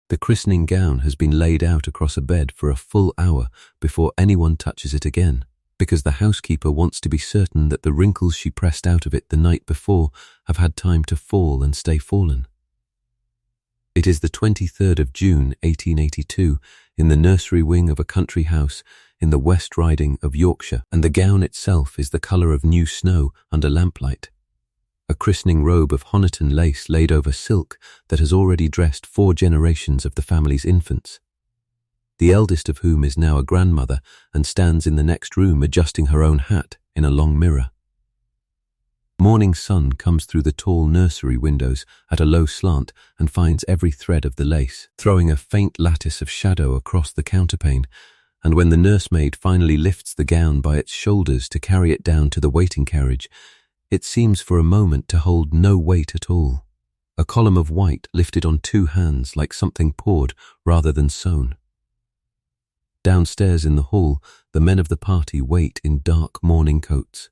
The christening gown has been laid out across a bed for a full hour before anyone touches it again, because the housekeeper wants to be certain that the wrinkles she pressed out of it the night before have had time to fall and stay fallen. It is the 23rd of June, 1882, in the nursery wing of a country house in the West Riding of Yorkshire, and the gown itself is the colour of new snow under lamplight. A christening robe of Honiton lace laid over silk that has already dressed 4 generations of the family's infants, the eldest of whom is now a grandmother and stands in the next room adjusting her own hat in a long mirror. Morning sun comes through the tall nursery windows at a low slant and finds every thread of the lace, throwing a faint lattice of shadow across the counterpane, and when the nursemaid finally lifts the gown by its shoulders to carry it down to the waiting carriage, it seems for a moment to hold no weight at all, a column of white lifted on 2 hands like something poured rather than sewn. Downstairs in the hall, the men of the party wait in dark morning coats,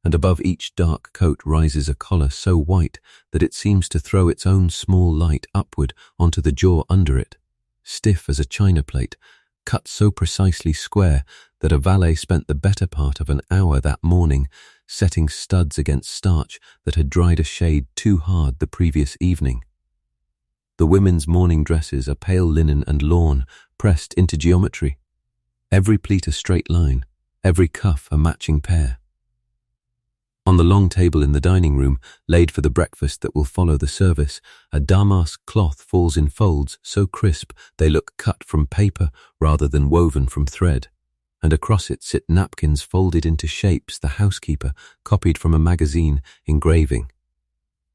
and above each dark coat rises a collar so white that it seems to throw its own small light upward onto the jaw under it, stiff as a china plate, cut so precisely square that a valet spent the better part of an hour that morning setting studs against starch that had dried a shade too hard the previous evening. The women's morning dresses are pale linen and lawn, pressed into geometry, every pleat a straight line, every cuff a matching pair. On the long table in the dining room, laid for the breakfast that will follow the service, a damask cloth falls in folds so crisp they look cut from paper rather than woven from thread, and across it sit napkins folded into shapes the housekeeper copied from a magazine engraving,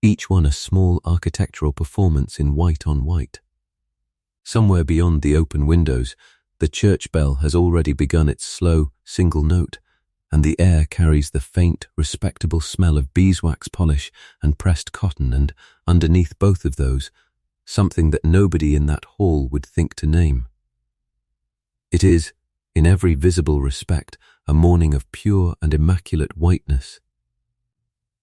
each one a small architectural performance in white on white. Somewhere beyond the open windows, the church bell has already begun its slow, single note, and the air carries the faint, respectable smell of beeswax polish and pressed cotton, and, underneath both of those, something that nobody in that hall would think to name. It is, in every visible respect, a morning of pure and immaculate whiteness.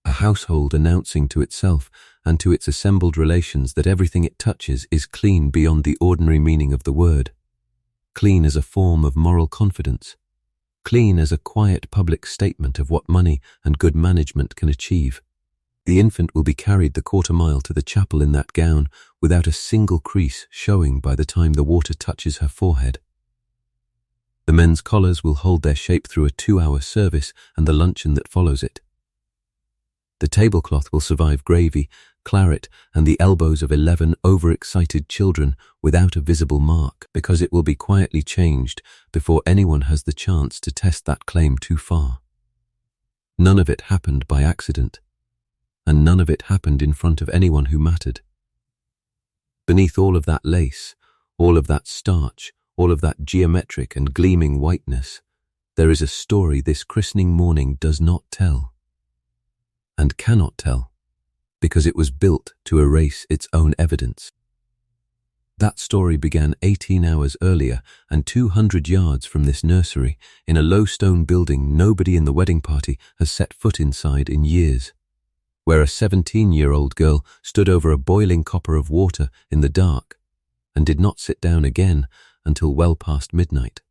A household announcing to itself and to its assembled relations that everything it touches is clean beyond the ordinary meaning of the word, clean as a form of moral confidence, clean as a quiet public statement of what money and good management can achieve. The infant will be carried the quarter-mile to the chapel in that gown without a single crease showing by the time the water touches her forehead. The men's collars will hold their shape through a 2-hour service and the luncheon that follows it. The tablecloth will survive gravy, claret, and the elbows of 11 overexcited children without a visible mark, because it will be quietly changed before anyone has the chance to test that claim too far. None of it happened by accident, and none of it happened in front of anyone who mattered. Beneath all of that lace, all of that starch, all of that geometric and gleaming whiteness, there is a story this christening morning does not tell, and cannot tell, because it was built to erase its own evidence. That story began 18 hours earlier and 200 yards from this nursery, in a low stone building nobody in the wedding party has set foot inside in years, where a 17-year-old girl stood over a boiling copper of water in the dark and did not sit down again until well past midnight.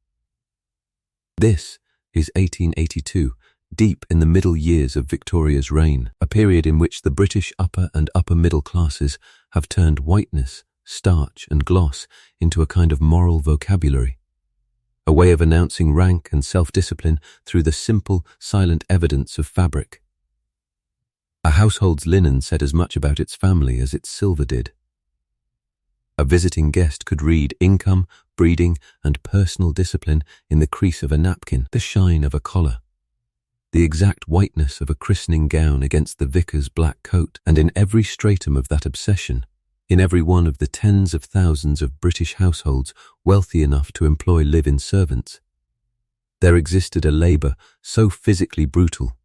This is 1882, deep in the middle years of Victoria's reign, a period in which the British upper and upper middle classes have turned whiteness, starch and gloss into a kind of moral vocabulary, a way of announcing rank and self-discipline through the simple, silent evidence of fabric. A household's linen said as much about its family as its silver did. A visiting guest could read income, breeding, and personal discipline in the crease of a napkin, the shine of a collar, the exact whiteness of a christening gown against the vicar's black coat, and in every stratum of that obsession, in every one of the tens of thousands of British households wealthy enough to employ live-in servants, there existed a labour so physically brutal,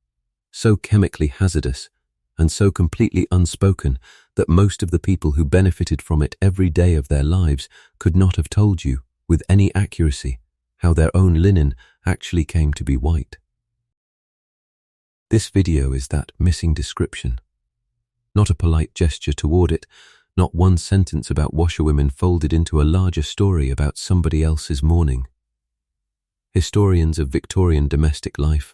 so chemically hazardous, and so completely unspoken that most of the people who benefited from it every day of their lives could not have told you, with any accuracy, how their own linen actually came to be white. This video is that missing description. Not a polite gesture toward it, Not one sentence about washerwomen folded into a larger story about somebody else's morning. Historians of Victorian domestic life,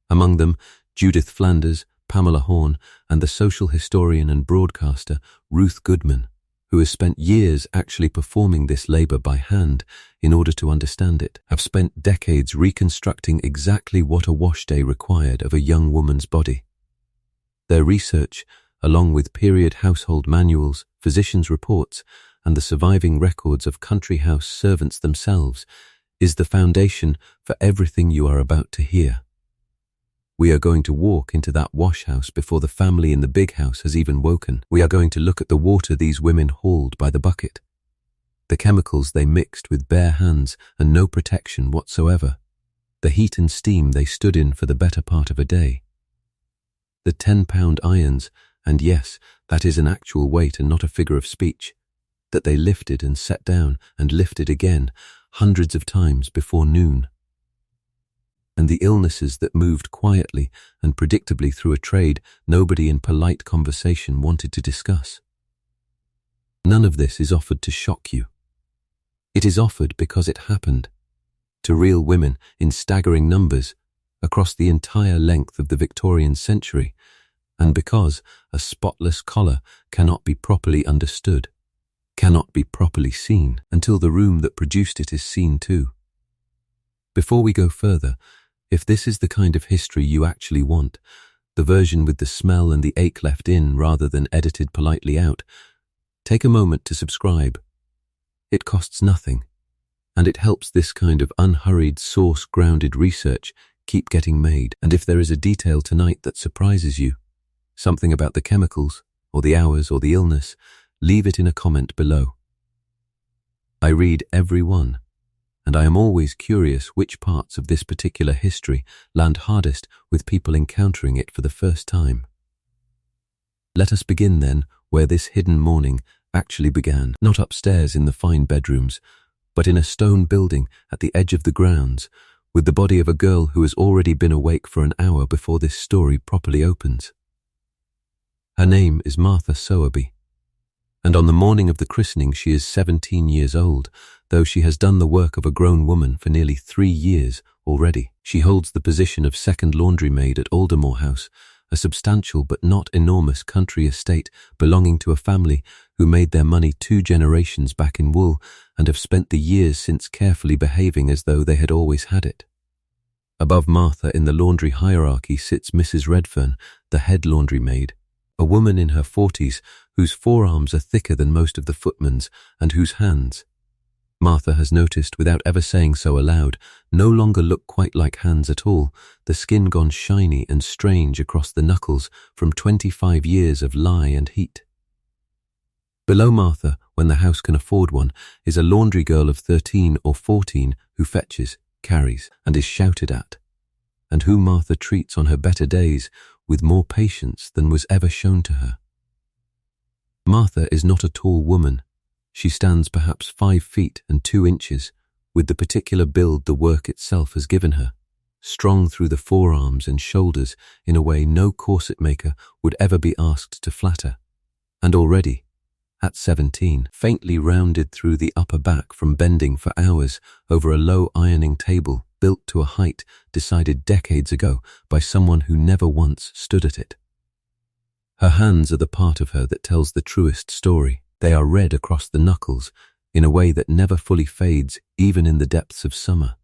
among them Judith Flanders, Pamela Horn, and the social historian and broadcaster Ruth Goodman, who has spent years actually performing this labor by hand in order to understand it, have spent decades reconstructing exactly what a wash day required of a young woman's body. Their research, along with period household manuals, physicians' reports, and the surviving records of country house servants themselves, is the foundation for everything you are about to hear. We are going to walk into that wash house before the family in the big house has even woken. We are going to look at the water these women hauled by the bucket, the chemicals they mixed with bare hands and no protection whatsoever, the heat and steam they stood in for the better part of a day, the 10-pound irons, and yes, that is an actual weight and not a figure of speech, that they lifted and set down and lifted again hundreds of times before noon, and the illnesses that moved quietly and predictably through a trade nobody in polite conversation wanted to discuss. None of this is offered to shock you. It is offered because it happened, to real women in staggering numbers across the entire length of the Victorian century, and because a spotless collar cannot be properly understood, cannot be properly seen until the room that produced it is seen too. Before we go further, if this is the kind of history you actually want, the version with the smell and the ache left in rather than edited politely out, take a moment to subscribe. It costs nothing, and it helps this kind of unhurried, source-grounded research keep getting made. And if there is a detail tonight that surprises you, something about the chemicals, or the hours, or the illness, leave it in a comment below. I read every one, and I am always curious which parts of this particular history land hardest with people encountering it for the first time. Let us begin then where this hidden morning actually began, not upstairs in the fine bedrooms, but in a stone building at the edge of the grounds, with the body of a girl who has already been awake for an hour before this story properly opens. Her name is Martha Sowerby, and on the morning of the christening she is 17 years old, though she has done the work of a grown woman for nearly 3 years already. She holds the position of second laundry maid at Aldermore House, a substantial but not enormous country estate belonging to a family who made their money 2 generations back in wool and have spent the years since carefully behaving as though they had always had it. Above Martha in the laundry hierarchy sits Mrs. Redfern, the head laundry maid, a woman in her 40s whose forearms are thicker than most of the footmen's and whose hands, Martha has noticed without ever saying so aloud, no longer look quite like hands at all, the skin gone shiny and strange across the knuckles from 25 years of lie and heat. Below Martha, when the house can afford one, is a laundry girl of 13 or 14 who fetches, carries, and is shouted at, and whom Martha treats on her better days with more patience than was ever shown to her. Martha is not a tall woman. She stands perhaps 5 feet and 2 inches, with the particular build the work itself has given her, strong through the forearms and shoulders in a way no corset maker would ever be asked to flatter, and already, at 17, faintly rounded through the upper back from bending for hours over a low ironing table built to a height decided decades ago by someone who never once stood at it. Her hands are the part of her that tells the truest story. They are red across the knuckles in a way that never fully fades even in the depths of summer.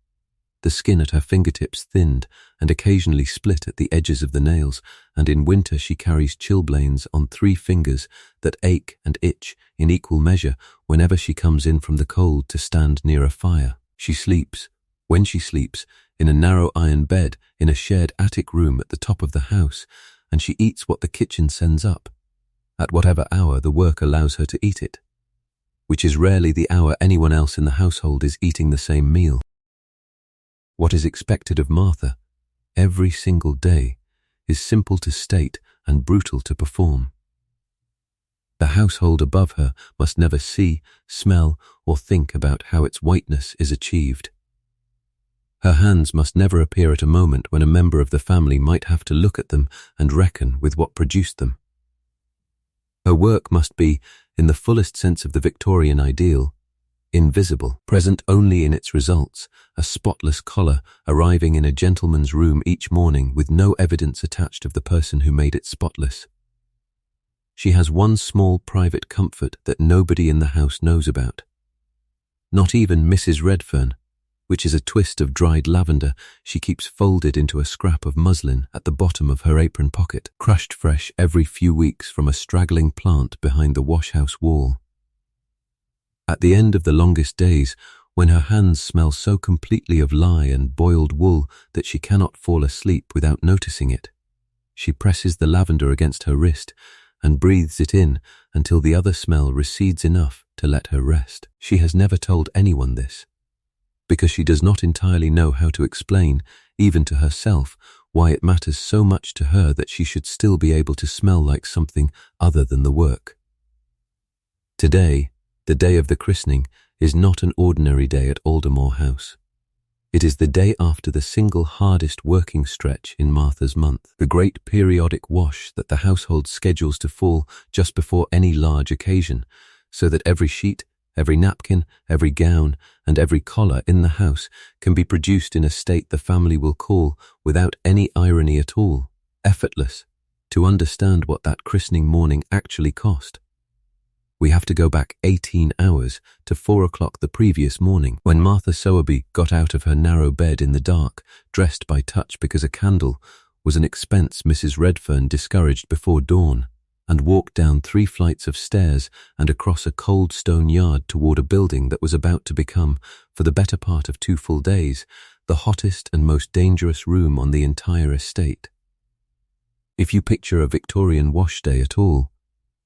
The skin at her fingertips thinned and occasionally split at the edges of the nails, and in winter she carries chilblains on 3 fingers that ache and itch in equal measure whenever she comes in from the cold to stand near a fire. She sleeps, when she sleeps, in a narrow iron bed in a shared attic room at the top of the house, and she eats what the kitchen sends up, at whatever hour the work allows her to eat it, which is rarely the hour anyone else in the household is eating the same meal. What is expected of Martha, every single day, is simple to state and brutal to perform. The household above her must never see, smell, or think about how its whiteness is achieved. Her hands must never appear at a moment when a member of the family might have to look at them and reckon with what produced them. Her work must be, in the fullest sense of the Victorian ideal, invisible, present only in its results, a spotless collar arriving in a gentleman's room each morning with no evidence attached of the person who made it spotless. She has one small private comfort that nobody in the house knows about. Not even Mrs. Redfern, which is a twist of dried lavender she keeps folded into a scrap of muslin at the bottom of her apron pocket, crushed fresh every few weeks from a straggling plant behind the wash-house wall. At the end of the longest days, when her hands smell so completely of lye and boiled wool that she cannot fall asleep without noticing it, she presses the lavender against her wrist and breathes it in until the other smell recedes enough to let her rest. She has never told anyone this, because she does not entirely know how to explain, even to herself, why it matters so much to her that she should still be able to smell like something other than the work. Today, the day of the christening, is not an ordinary day at Aldermore House. It is the day after the single hardest working stretch in Martha's month, the great periodic wash that the household schedules to fall just before any large occasion, so that every sheet, every napkin, every gown, and every collar in the house can be produced in a state the family will call, without any irony at all, effortless, to understand what that christening morning actually cost. We have to go back 18 hours to 4 o'clock the previous morning, when Martha Sowerby got out of her narrow bed in the dark, dressed by touch because a candle was an expense Mrs. Redfern discouraged before dawn, and walked down 3 flights of stairs and across a cold stone yard toward a building that was about to become, for the better part of 2 full days, the hottest and most dangerous room on the entire estate. If you picture a Victorian wash day at all,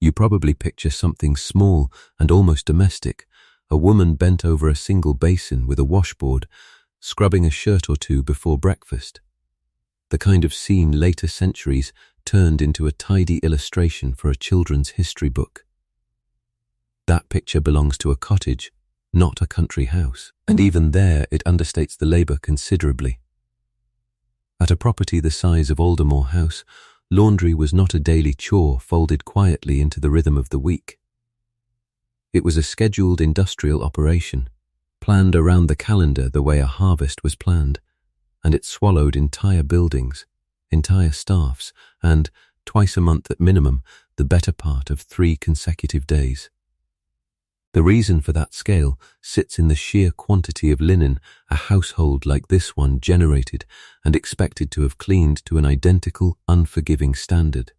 you probably picture something small and almost domestic, a woman bent over a single basin with a washboard, scrubbing a shirt or two before breakfast. The kind of scene later centuries turned into a tidy illustration for a children's history book. That picture belongs to a cottage, not a country house, and even there it understates the labour considerably. At a property the size of Aldermore House, laundry was not a daily chore folded quietly into the rhythm of the week. It was a scheduled industrial operation, planned around the calendar the way a harvest was planned, and it swallowed entire buildings, entire staffs, and, twice a month at minimum, the better part of 3 consecutive days. The reason for that scale sits in the sheer quantity of linen a household like this one generated and expected to have cleaned to an identical, unforgiving standard.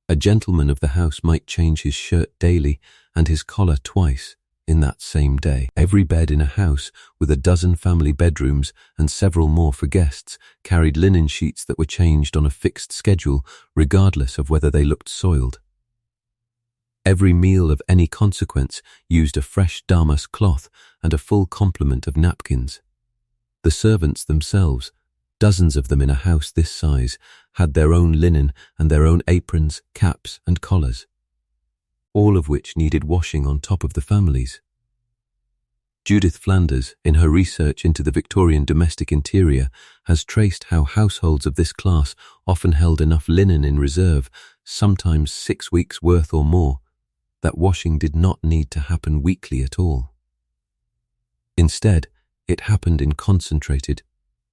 A gentleman of the house might change his shirt daily and his collar twice in that same day. Every bed in a house with a dozen family bedrooms and several more for guests carried linen sheets that were changed on a fixed schedule, regardless of whether they looked soiled. Every meal of any consequence used a fresh damask cloth and a full complement of napkins. The servants themselves, dozens of them in a house this size, had their own linen and their own aprons, caps, and collars, all of which needed washing on top of the family's. Judith Flanders, in her research into the Victorian domestic interior, has traced how households of this class often held enough linen in reserve, sometimes 6 weeks' worth or more, that washing did not need to happen weekly at all. Instead, it happened in concentrated,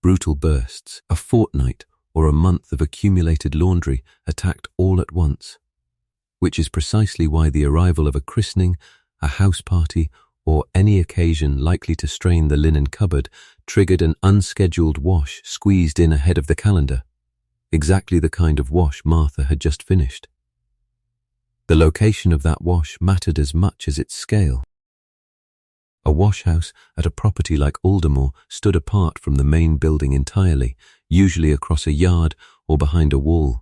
brutal bursts, a fortnight or a month of accumulated laundry attacked all at once, which is precisely why the arrival of a christening, a house party, or any occasion likely to strain the linen cupboard triggered an unscheduled wash squeezed in ahead of the calendar, exactly the kind of wash Martha had just finished. The location of that wash mattered as much as its scale. A washhouse at a property like Aldermore stood apart from the main building entirely, usually across a yard or behind a wall,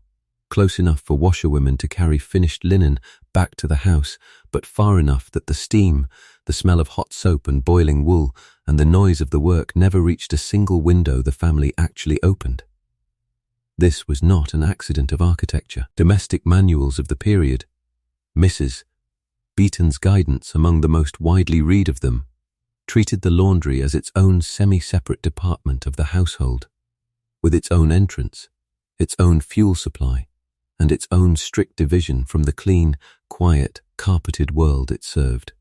close enough for washerwomen to carry finished linen back to the house, but far enough that the steam, the smell of hot soap and boiling wool, and the noise of the work never reached a single window the family actually opened. This was not an accident of architecture. Domestic manuals of the period, Mrs. Beeton's guidance among the most widely read of them, treated the laundry as its own semi-separate department of the household, with its own entrance, its own fuel supply, and its own strict division from the clean, quiet, carpeted world it served.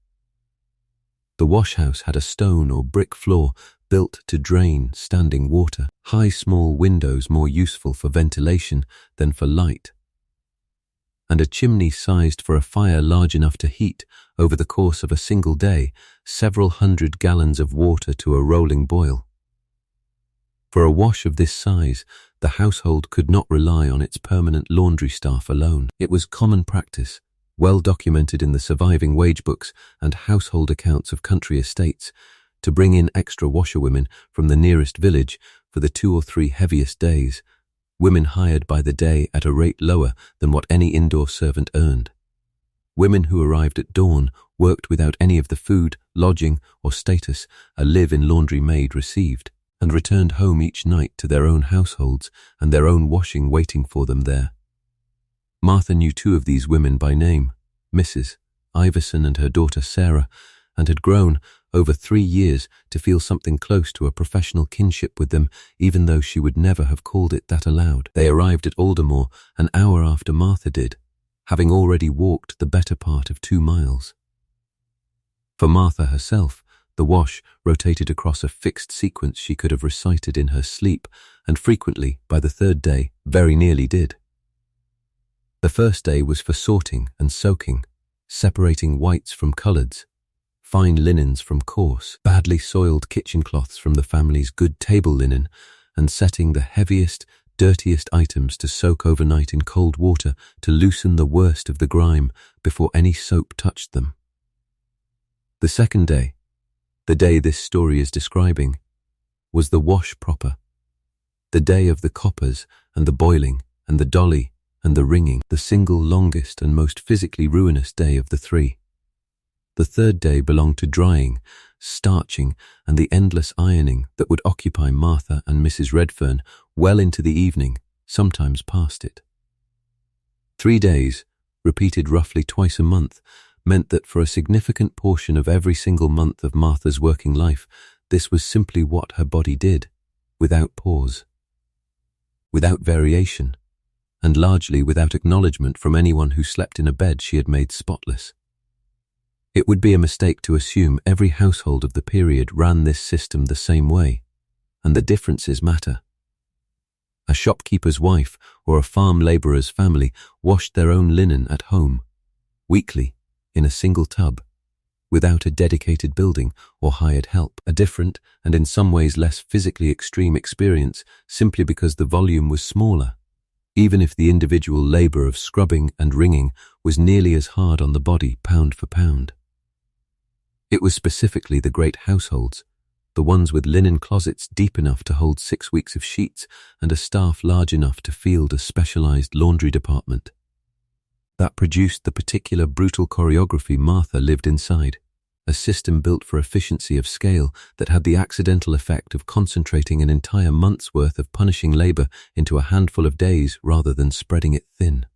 The wash-house had a stone or brick floor built to drain standing water, high small windows more useful for ventilation than for light, and a chimney sized for a fire large enough to heat, over the course of a single day, several hundred gallons of water to a rolling boil. For a wash of this size, the household could not rely on its permanent laundry staff alone. It was common practice, well documented in the surviving wage books and household accounts of country estates, to bring in extra washerwomen from the nearest village for the 2 or 3 heaviest days, women hired by the day at a rate lower than what any indoor servant earned. Women who arrived at dawn worked without any of the food, lodging, or status a live-in laundry maid received, and returned home each night to their own households and their own washing waiting for them there. Martha knew 2 of these women by name, Mrs. Iverson and her daughter Sarah, and had grown, over 3 years, to feel something close to a professional kinship with them, even though she would never have called it that aloud. They arrived at Aldermore an hour after Martha did, having already walked the better part of 2 miles. For Martha herself, the wash rotated across a fixed sequence she could have recited in her sleep, and frequently, by the 3rd day, very nearly did. The first day was for sorting and soaking, separating whites from coloureds, fine linens from coarse, badly soiled kitchen cloths from the family's good table linen, and setting the heaviest, dirtiest items to soak overnight in cold water to loosen the worst of the grime before any soap touched them. The second day, the day this story is describing, was the wash proper, the day of the coppers and the boiling and the dolly and the wringing, the single longest and most physically ruinous day of the 3. The 3rd day belonged to drying, starching, and the endless ironing that would occupy Martha and Mrs. Redfern well into the evening, sometimes past it. 3 days, repeated roughly twice a month, meant that for a significant portion of every single month of Martha's working life, this was simply what her body did, without pause, without variation, and largely without acknowledgement from anyone who slept in a bed she had made spotless. It would be a mistake to assume every household of the period ran this system the same way, and the differences matter. A shopkeeper's wife or a farm labourer's family washed their own linen at home, weekly, in a single tub, without a dedicated building or hired help, a different and in some ways less physically extreme experience simply because the volume was smaller, even if the individual labour of scrubbing and wringing was nearly as hard on the body pound for pound. It was specifically the great households, the ones with linen closets deep enough to hold 6 weeks of sheets and a staff large enough to field a specialised laundry department, that produced the particular brutal choreography Martha lived inside, a system built for efficiency of scale that had the accidental effect of concentrating an entire month's worth of punishing labour into a handful of days rather than spreading it thin.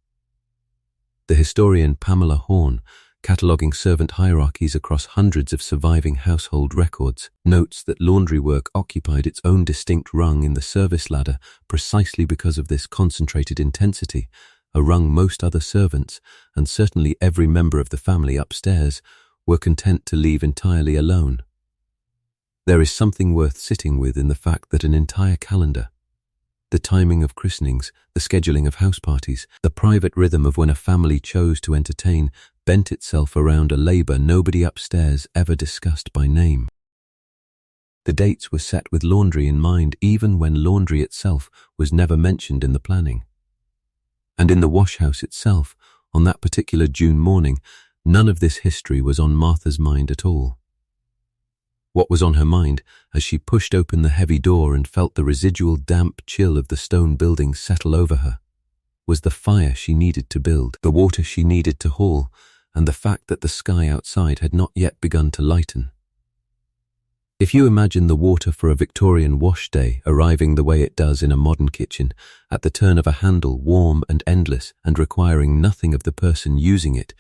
The historian Pamela Horn, cataloguing servant hierarchies across hundreds of surviving household records, notes that laundry work occupied its own distinct rung in the service ladder precisely because of this concentrated intensity, a rung most other servants, and certainly every member of the family upstairs, were content to leave entirely alone. There is something worth sitting with in the fact that an entire calendar, the timing of christenings, the scheduling of house parties, the private rhythm of when a family chose to entertain, bent itself around a labour nobody upstairs ever discussed by name. The dates were set with laundry in mind even when laundry itself was never mentioned in the planning. And in the wash-house itself, on that particular June morning, none of this history was on Martha's mind at all. What was on her mind, as she pushed open the heavy door and felt the residual damp chill of the stone building settle over her, was the fire she needed to build, the water she needed to haul, and the fact that the sky outside had not yet begun to lighten. If you imagine the water for a Victorian wash day arriving the way it does in a modern kitchen, at the turn of a handle, warm and endless and requiring nothing of the person using it,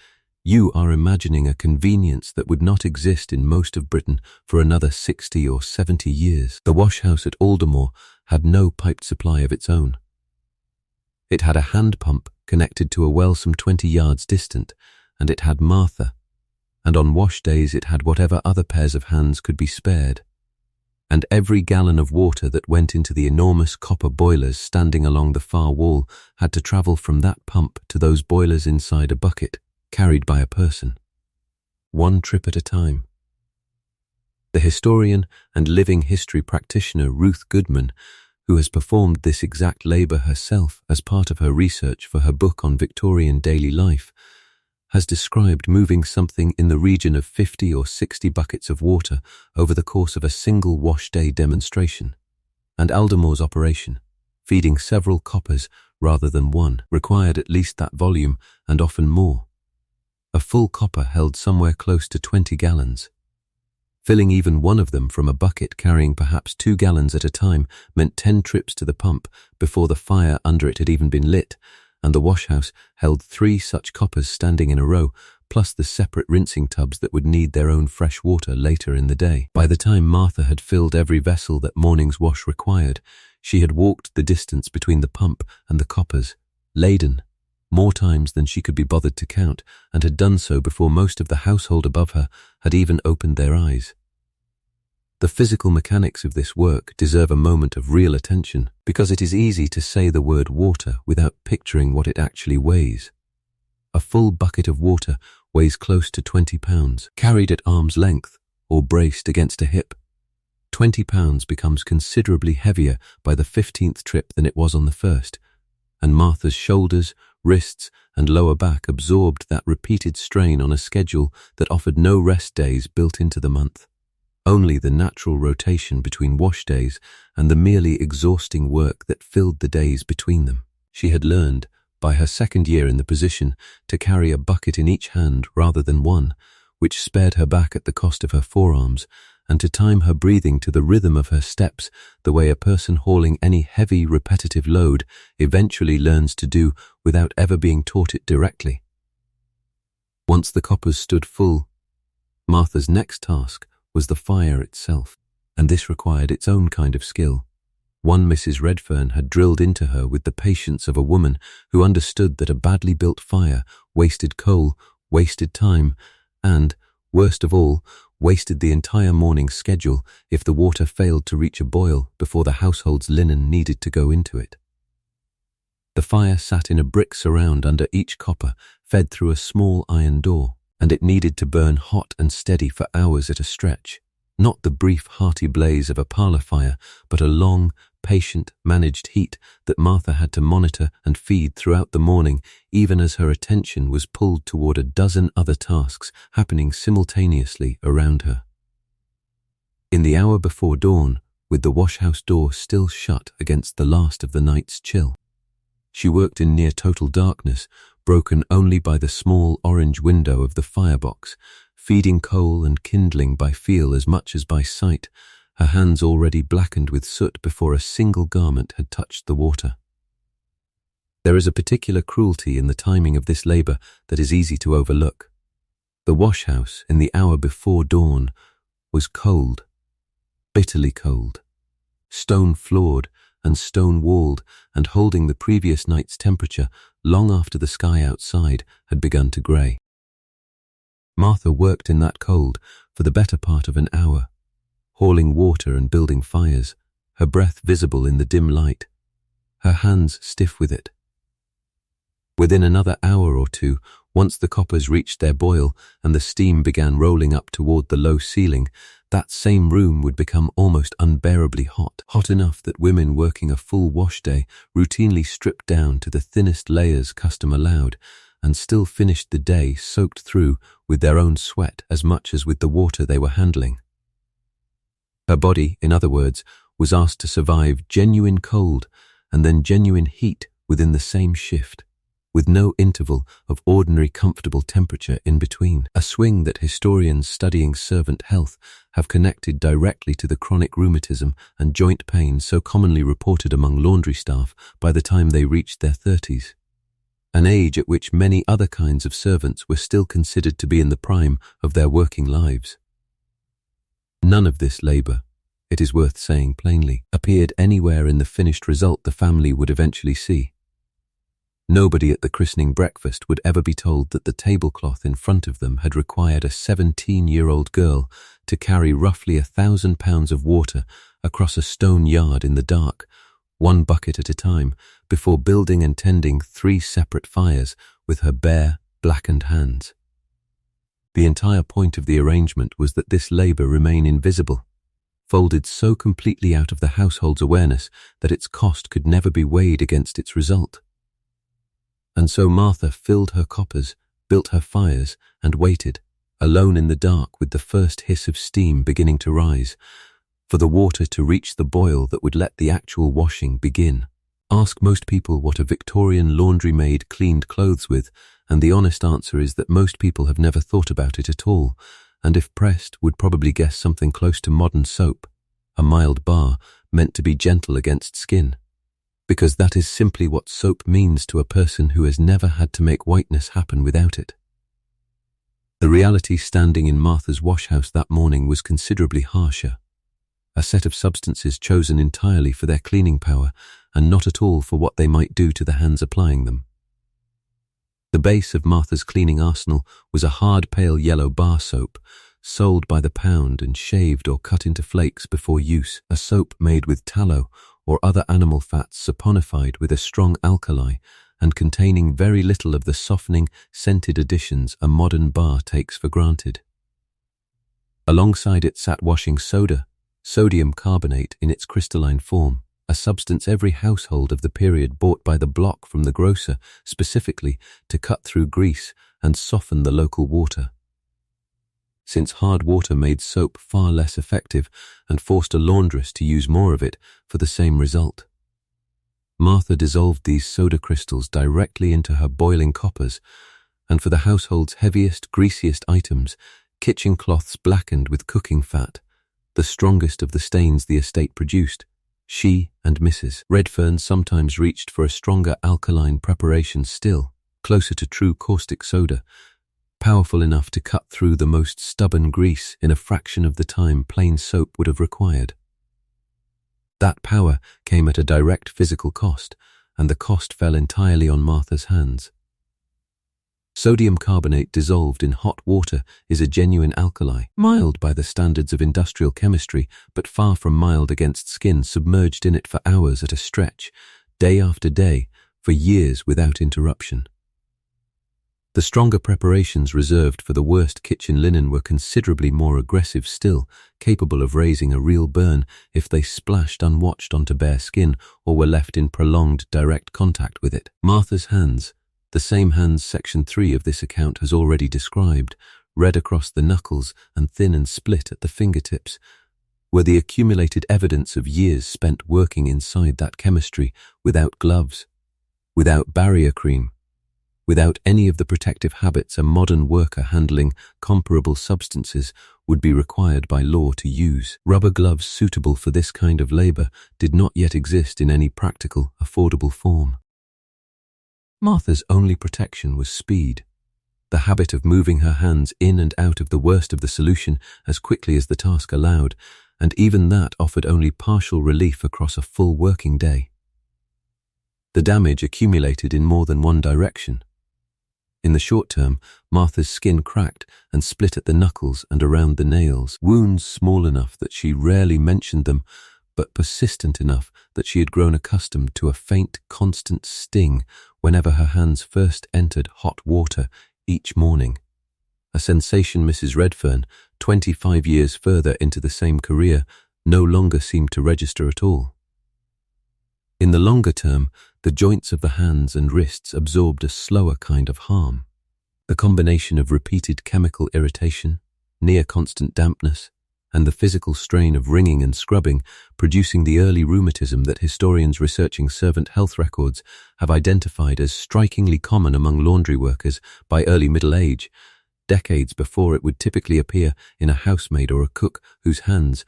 you are imagining a convenience that would not exist in most of Britain for another 60 or 70 years. The wash-house at Aldermore had no piped supply of its own. It had a hand pump connected to a well some 20 yards distant, and it had Martha, and on wash days it had whatever other pairs of hands could be spared. And every gallon of water that went into the enormous copper boilers standing along the far wall had to travel from that pump to those boilers inside a bucket, carried by a person. One trip at a time. The historian and living history practitioner Ruth Goodman, who has performed this exact labor herself as part of her research for her book on Victorian daily life, has described moving something in the region of 50 or 60 buckets of water over the course of a single wash day demonstration. And Aldermore's operation, feeding several coppers rather than one, required at least that volume and often more. A full copper held somewhere close to 20 gallons. Filling even one of them from a bucket carrying perhaps 2 gallons at a time meant 10 trips to the pump before the fire under it had even been lit, and the washhouse held 3 such coppers standing in a row, plus the separate rinsing tubs that would need their own fresh water later in the day. By the time Martha had filled every vessel that morning's wash required, she had walked the distance between the pump and the coppers, laden, more times than she could be bothered to count, and had done so before most of the household above her had even opened their eyes. The physical mechanics of this work deserve a moment of real attention, because it is easy to say the word water without picturing what it actually weighs. A full bucket of water weighs close to 20 pounds, carried at arm's length or braced against a hip. 20 pounds becomes considerably heavier by the 15th trip than it was on the first, and Martha's shoulders, wrists, and lower back absorbed that repeated strain on a schedule that offered no rest days built into the month. Only the natural rotation between wash days and the merely exhausting work that filled the days between them. She had learned, by her second year in the position, to carry a bucket in each hand rather than one, which spared her back at the cost of her forearms, and to time her breathing to the rhythm of her steps the way a person hauling any heavy, repetitive load eventually learns to do without ever being taught it directly. Once the coppers stood full, Martha's next task was the fire itself, and this required its own kind of skill. One Mrs. Redfern had drilled into her with the patience of a woman who understood that a badly built fire wasted coal, wasted time, and, worst of all, wasted the entire morning's schedule if the water failed to reach a boil before the household's linen needed to go into it. The fire sat in a brick surround under each copper, fed through a small iron door, and it needed to burn hot and steady for hours at a stretch. Not the brief, hearty blaze of a parlour fire, but a long, patient, managed heat that Martha had to monitor and feed throughout the morning, even as her attention was pulled toward a dozen other tasks happening simultaneously around her. In the hour before dawn, with the washhouse door still shut against the last of the night's chill, she worked in near total darkness, broken only by the small orange window of the firebox, feeding coal and kindling by feel as much as by sight, her hands already blackened with soot before a single garment had touched the water. There is a particular cruelty in the timing of this labor that is easy to overlook. The washhouse, in the hour before dawn, was cold, bitterly cold, stone-floored and stone-walled, and holding the previous night's temperature long after the sky outside had begun to grey. Martha worked in that cold for the better part of an hour, hauling water and building fires, her breath visible in the dim light, her hands stiff with it. Within another hour or two, once the coppers reached their boil and the steam began rolling up toward the low ceiling, that same room would become almost unbearably hot, hot enough that women working a full wash day routinely stripped down to the thinnest layers custom allowed, and still finished the day soaked through with their own sweat as much as with the water they were handling. Her body, in other words, was asked to survive genuine cold and then genuine heat within the same shift, with no interval of ordinary comfortable temperature in between, a swing that historians studying servant health have connected directly to the chronic rheumatism and joint pain so commonly reported among laundry staff by the time they reached their 30s, an age at which many other kinds of servants were still considered to be in the prime of their working lives. None of this labour, it is worth saying plainly, appeared anywhere in the finished result the family would eventually see. Nobody at the christening breakfast would ever be told that the tablecloth in front of them had required a 17-year-old girl to carry roughly 1,000 pounds of water across a stone yard in the dark, one bucket at a time, before building and tending 3 separate fires with her bare, blackened hands. The entire point of the arrangement was that this labour remain invisible, folded so completely out of the household's awareness that its cost could never be weighed against its result. And so Martha filled her coppers, built her fires, and waited, alone in the dark with the first hiss of steam beginning to rise, for the water to reach the boil that would let the actual washing begin. Ask most people what a Victorian laundry maid cleaned clothes with, and the honest answer is that most people have never thought about it at all, and if pressed would probably guess something close to modern soap, a mild bar meant to be gentle against skin. Because that is simply what soap means to a person who has never had to make whiteness happen without it. The reality standing in Martha's washhouse that morning was considerably harsher. A set of substances chosen entirely for their cleaning power and not at all for what they might do to the hands applying them. The base of Martha's cleaning arsenal was a hard pale yellow bar soap, sold by the pound and shaved or cut into flakes before use, a soap made with tallow or other animal fats saponified with a strong alkali and containing very little of the softening, scented additions a modern bar takes for granted. Alongside it sat washing soda, sodium carbonate in its crystalline form, a substance every household of the period bought by the block from the grocer specifically to cut through grease and soften the local water. Since hard water made soap far less effective and forced a laundress to use more of it for the same result. Martha dissolved these soda crystals directly into her boiling coppers, and for the household's heaviest, greasiest items, kitchen cloths blackened with cooking fat, the strongest of the stains the estate produced, she and Mrs. Redfern sometimes reached for a stronger alkaline preparation still, closer to true caustic soda, powerful enough to cut through the most stubborn grease in a fraction of the time plain soap would have required. That power came at a direct physical cost, and the cost fell entirely on Martha's hands. Sodium carbonate dissolved in hot water is a genuine alkali, mild by the standards of industrial chemistry, but far from mild against skin submerged in it for hours at a stretch, day after day, for years without interruption. The stronger preparations reserved for the worst kitchen linen were considerably more aggressive still, capable of raising a real burn if they splashed unwatched onto bare skin or were left in prolonged direct contact with it. Martha's hands, the same hands Section 3 of this account has already described, red across the knuckles and thin and split at the fingertips, were the accumulated evidence of years spent working inside that chemistry without gloves, without barrier cream, without any of the protective habits a modern worker handling comparable substances would be required by law to use. Rubber gloves suitable for this kind of labor did not yet exist in any practical, affordable form. Martha's only protection was speed, the habit of moving her hands in and out of the worst of the solution as quickly as the task allowed, and even that offered only partial relief across a full working day. The damage accumulated in more than one direction. In the short term, Martha's skin cracked and split at the knuckles and around the nails, wounds small enough that she rarely mentioned them, but persistent enough that she had grown accustomed to a faint, constant sting whenever her hands first entered hot water each morning. A sensation Mrs. Redfern, 25 years further into the same career, no longer seemed to register at all. In the longer term, the joints of the hands and wrists absorbed a slower kind of harm. The combination of repeated chemical irritation, near constant dampness, and the physical strain of wringing and scrubbing, producing the early rheumatism that historians researching servant health records have identified as strikingly common among laundry workers by early middle age, decades before it would typically appear in a housemaid or a cook whose hands,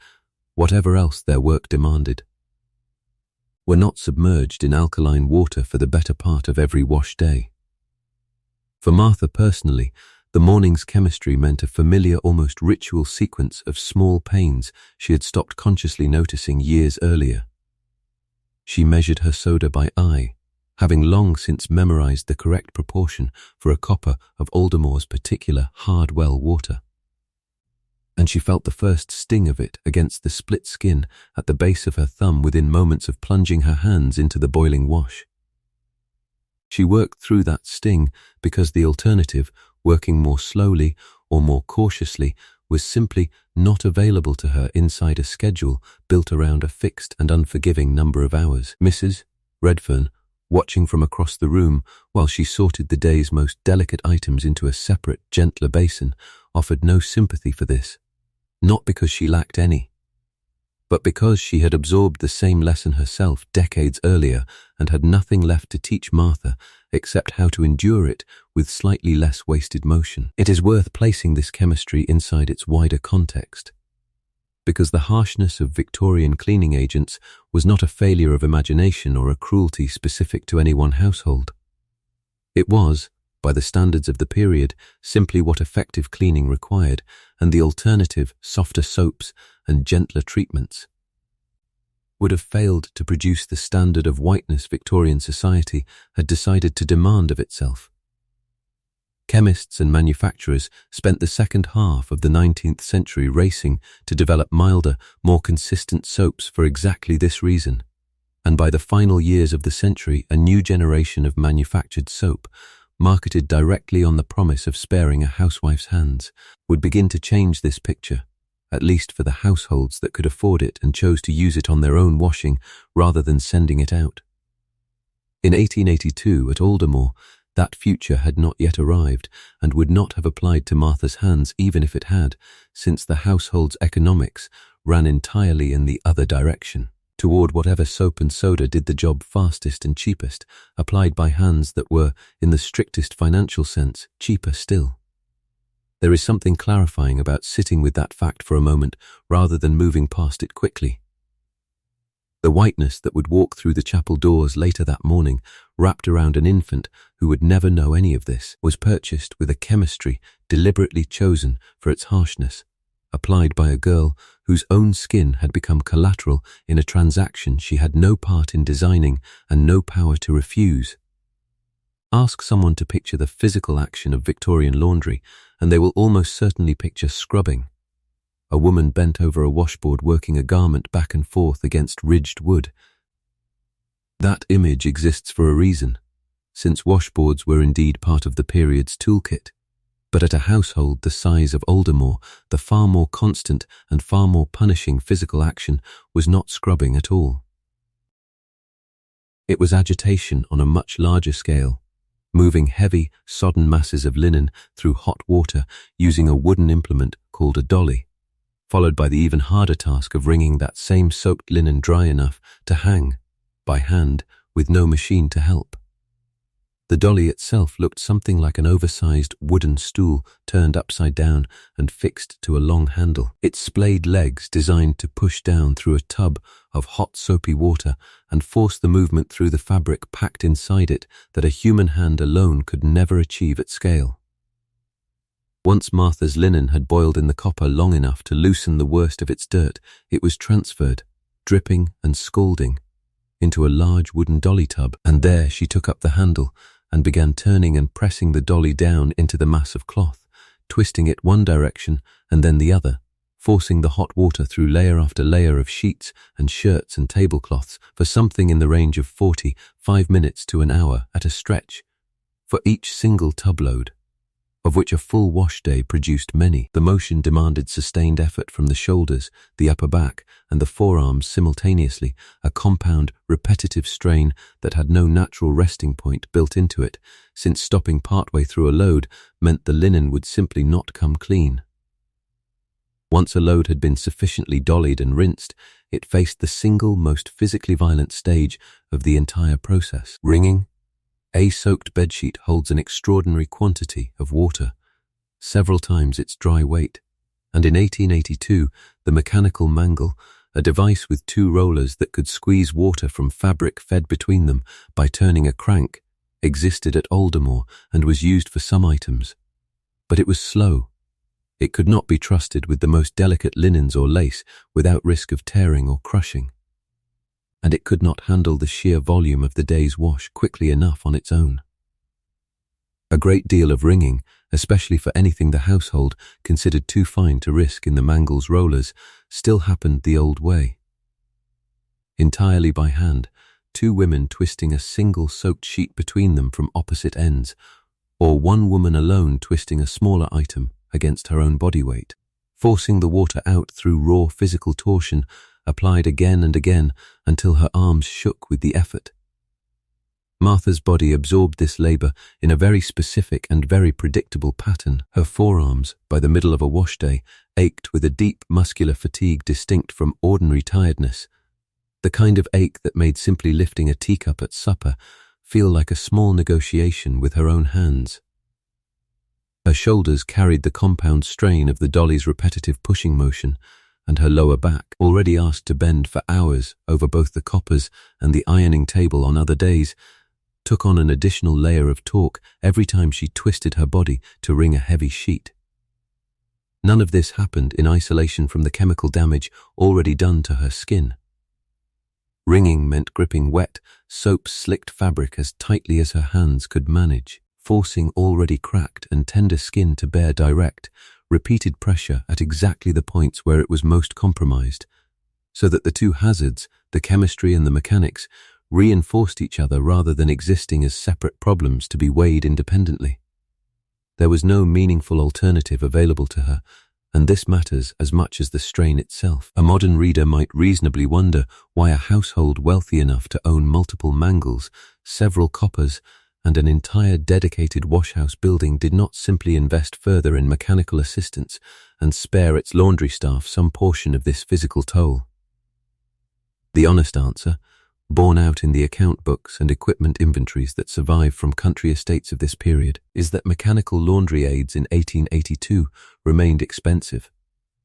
whatever else their work demanded, were not submerged in alkaline water for the better part of every wash day. For Martha personally, the morning's chemistry meant a familiar, almost ritual sequence of small pains she had stopped consciously noticing years earlier. She measured her soda by eye, having long since memorized the correct proportion for a copper of Aldermore's particular hard well water. And she felt the first sting of it against the split skin at the base of her thumb within moments of plunging her hands into the boiling wash. She worked through that sting because the alternative, working more slowly or more cautiously, was simply not available to her inside a schedule built around a fixed and unforgiving number of hours. Mrs. Redfern, watching from across the room while she sorted the day's most delicate items into a separate, gentler basin, offered no sympathy for this. Not because she lacked any, but because she had absorbed the same lesson herself decades earlier and had nothing left to teach Martha except how to endure it with slightly less wasted motion. It is worth placing this chemistry inside its wider context, because the harshness of Victorian cleaning agents was not a failure of imagination or a cruelty specific to any one household. It was, by the standards of the period, simply what effective cleaning required, and the alternative, softer soaps and gentler treatments, would have failed to produce the standard of whiteness Victorian society had decided to demand of itself. Chemists and manufacturers spent the second half of the 19th century racing to develop milder, more consistent soaps for exactly this reason, and by the final years of the century, a new generation of manufactured soap, marketed directly on the promise of sparing a housewife's hands, would begin to change this picture, at least for the households that could afford it and chose to use it on their own washing rather than sending it out. In 1882, at Aldermore, that future had not yet arrived and would not have applied to Martha's hands even if it had, since the household's economics ran entirely in the other direction, toward whatever soap and soda did the job fastest and cheapest, applied by hands that were, in the strictest financial sense, cheaper still. There is something clarifying about sitting with that fact for a moment rather than moving past it quickly. The whiteness that would walk through the chapel doors later that morning, wrapped around an infant who would never know any of this, was purchased with a chemistry deliberately chosen for its harshness, applied by a girl whose own skin had become collateral in a transaction she had no part in designing and no power to refuse. Ask someone to picture the physical action of Victorian laundry, and they will almost certainly picture scrubbing. A woman bent over a washboard working a garment back and forth against ridged wood. That image exists for a reason, since washboards were indeed part of the period's toolkit. But at a household the size of Aldermore, the far more constant and far more punishing physical action was not scrubbing at all. It was agitation on a much larger scale, moving heavy, sodden masses of linen through hot water using a wooden implement called a dolly, followed by the even harder task of wringing that same soaked linen dry enough to hang, by hand, with no machine to help. The dolly itself looked something like an oversized wooden stool turned upside down and fixed to a long handle, its splayed legs designed to push down through a tub of hot soapy water and force the movement through the fabric packed inside it that a human hand alone could never achieve at scale. Once Martha's linen had boiled in the copper long enough to loosen the worst of its dirt, it was transferred, dripping and scalding, into a large wooden dolly tub, and there she took up the handle and began turning and pressing the dolly down into the mass of cloth, twisting it one direction and then the other, forcing the hot water through layer after layer of sheets and shirts and tablecloths for something in the range of 45 minutes to an hour at a stretch, for each single tub load, of which a full wash day produced many. The motion demanded sustained effort from the shoulders, the upper back, and the forearms simultaneously, a compound, repetitive strain that had no natural resting point built into it, since stopping partway through a load meant the linen would simply not come clean. Once a load had been sufficiently dollied and rinsed, it faced the single most physically violent stage of the entire process, wringing. A soaked bedsheet holds an extraordinary quantity of water, several times its dry weight, and in 1882 the mechanical mangle, a device with two rollers that could squeeze water from fabric fed between them by turning a crank, existed at Aldermore and was used for some items. But it was slow. It could not be trusted with the most delicate linens or lace without risk of tearing or crushing. and it could not handle the sheer volume of the day's wash quickly enough on its own. A great deal of wringing, especially for anything the household considered too fine to risk in the mangle's rollers, still happened the old way. Entirely by hand, two women twisting a single soaked sheet between them from opposite ends, or one woman alone twisting a smaller item against her own body weight, forcing the water out through raw physical torsion, applied again and again until her arms shook with the effort. Martha's body absorbed this labor in a very specific and very predictable pattern. Her forearms, by the middle of a wash day, ached with a deep muscular fatigue distinct from ordinary tiredness, the kind of ache that made simply lifting a teacup at supper feel like a small negotiation with her own hands. Her shoulders carried the compound strain of the dolly's repetitive pushing motion, and her lower back, already asked to bend for hours over both the coppers and the ironing table on other days, took on an additional layer of torque every time she twisted her body to wring a heavy sheet. None of this happened in isolation from the chemical damage already done to her skin. Wringing meant gripping wet, soap-slicked fabric as tightly as her hands could manage, forcing already cracked and tender skin to bear direct, repeated pressure at exactly the points where it was most compromised, so that the two hazards, the chemistry and the mechanics, reinforced each other rather than existing as separate problems to be weighed independently. There was no meaningful alternative available to her, and this matters as much as the strain itself. A modern reader might reasonably wonder why a household wealthy enough to own multiple mangles, several coppers, and an entire dedicated washhouse building did not simply invest further in mechanical assistance and spare its laundry staff some portion of this physical toll. The honest answer, borne out in the account books and equipment inventories that survive from country estates of this period, is that mechanical laundry aids in 1882 remained expensive,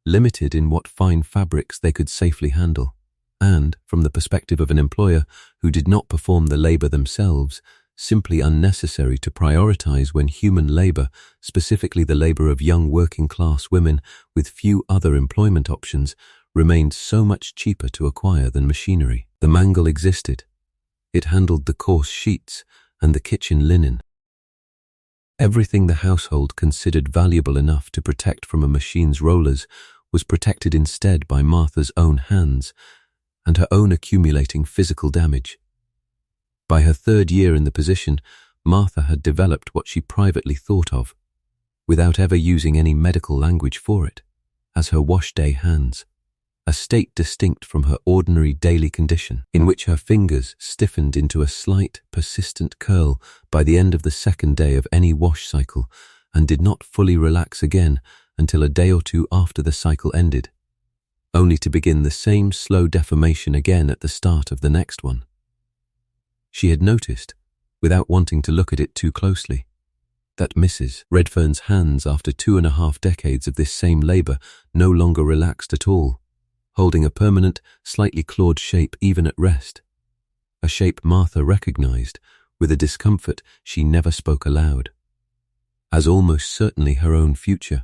limited in what fine fabrics they could safely handle, and, from the perspective of an employer who did not perform the labor themselves, simply unnecessary to prioritize when human labor, specifically the labor of young working-class women with few other employment options, remained so much cheaper to acquire than machinery. The mangle existed. It handled the coarse sheets and the kitchen linen. Everything the household considered valuable enough to protect from a machine's rollers was protected instead by Martha's own hands and her own accumulating physical damage. By her third year in the position, Martha had developed what she privately thought of, without ever using any medical language for it, as her wash-day hands, a state distinct from her ordinary daily condition, in which her fingers stiffened into a slight, persistent curl by the end of the second day of any wash cycle and did not fully relax again until a day or two after the cycle ended, only to begin the same slow deformation again at the start of the next one. She had noticed, without wanting to look at it too closely, that Mrs. Redfern's hands after 2.5 decades of this same labor no longer relaxed at all, holding a permanent, slightly clawed shape even at rest, a shape Martha recognized with a discomfort she never spoke aloud, as almost certainly her own future.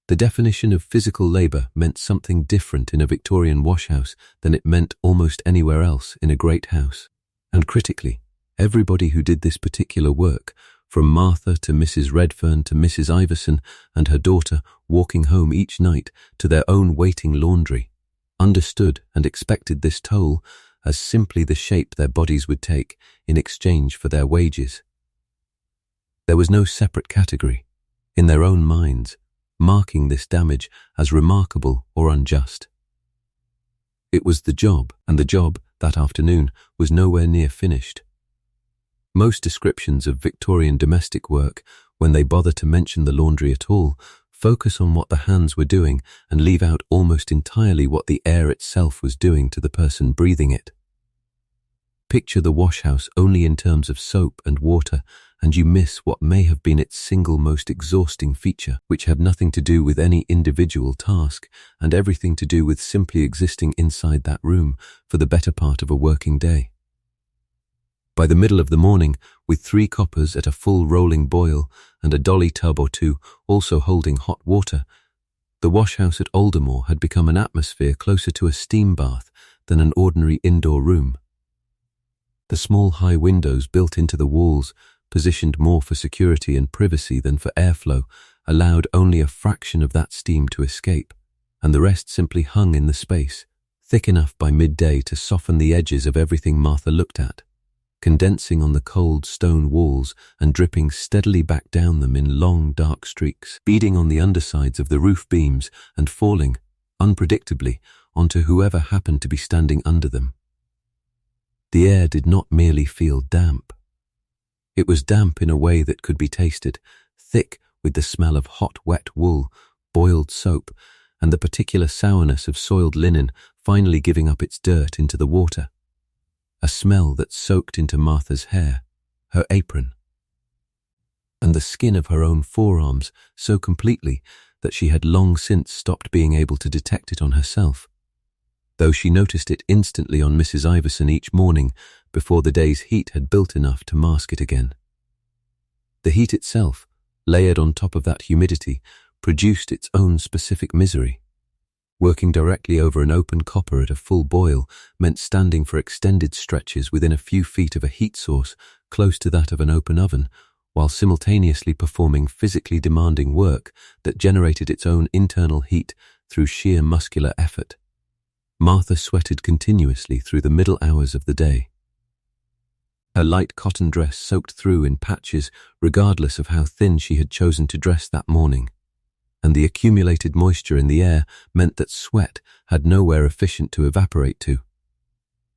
The definition of physical labor meant something different in a Victorian washhouse than it meant almost anywhere else in a great house, and critically, everybody who did this particular work, from Martha to Mrs. Redfern to Mrs. Iverson and her daughter walking home each night to their own waiting laundry, understood and expected this toll as simply the shape their bodies would take in exchange for their wages. There was no separate category, in their own minds, marking this damage as remarkable or unjust. It was the job, and the job, that afternoon, was nowhere near finished. Most descriptions of Victorian domestic work, when they bother to mention the laundry at all, focus on what the hands were doing and leave out almost entirely what the air itself was doing to the person breathing it. Picture the washhouse only in terms of soap and water, and you miss what may have been its single most exhausting feature, which had nothing to do with any individual task and everything to do with simply existing inside that room for the better part of a working day. By the middle of the morning, with 3 coppers at a full rolling boil and a dolly tub or 2 also holding hot water, the washhouse at Aldermore had become an atmosphere closer to a steam bath than an ordinary indoor room. The small high windows built into the walls, positioned more for security and privacy than for airflow, allowed only a fraction of that steam to escape, and the rest simply hung in the space, thick enough by midday to soften the edges of everything Martha looked at, condensing on the cold stone walls and dripping steadily back down them in long dark streaks, beading on the undersides of the roof beams and falling, unpredictably, onto whoever happened to be standing under them. The air did not merely feel damp. It was damp in a way that could be tasted, thick with the smell of hot, wet wool, boiled soap, and the particular sourness of soiled linen finally giving up its dirt into the water. A smell that soaked into Martha's hair, her apron, and the skin of her own forearms so completely that she had long since stopped being able to detect it on herself, though she noticed it instantly on Mrs. Iverson each morning before the day's heat had built enough to mask it again. The heat itself, layered on top of that humidity, produced its own specific misery. Working directly over an open copper at a full boil meant standing for extended stretches within a few feet of a heat source close to that of an open oven, while simultaneously performing physically demanding work that generated its own internal heat through sheer muscular effort. Martha sweated continuously through the middle hours of the day. Her light cotton dress soaked through in patches regardless of how thin she had chosen to dress that morning, and the accumulated moisture in the air meant that sweat had nowhere efficient to evaporate to,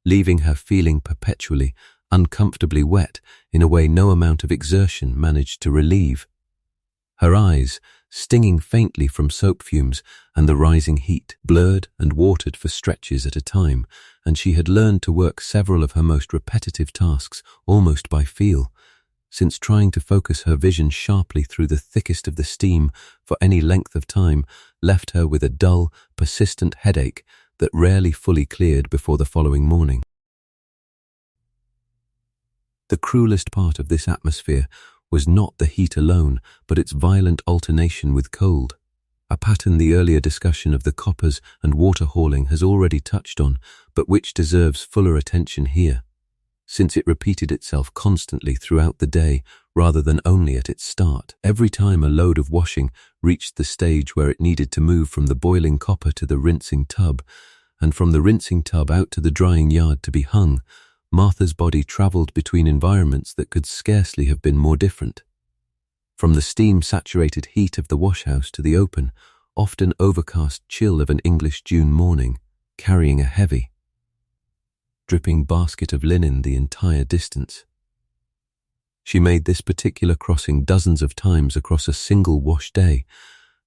leaving her feeling perpetually, uncomfortably wet in a way no amount of exertion managed to relieve. Her eyes, stinging faintly from soap fumes and the rising heat, blurred and watered for stretches at a time, and she had learned to work several of her most repetitive tasks almost by feel, since trying to focus her vision sharply through the thickest of the steam for any length of time left her with a dull, persistent headache that rarely fully cleared before the following morning. The cruelest part of this atmosphere was not the heat alone, but its violent alternation with cold, a pattern the earlier discussion of the coppers and water hauling has already touched on, but which deserves fuller attention here, since it repeated itself constantly throughout the day rather than only at its start. Every time a load of washing reached the stage where it needed to move from the boiling copper to the rinsing tub, and from the rinsing tub out to the drying yard to be hung, Martha's body travelled between environments that could scarcely have been more different. From the steam-saturated heat of the washhouse to the open, often overcast chill of an English June morning, carrying a heavy, dripping basket of linen the entire distance. She made this particular crossing dozens of times across a single wash day,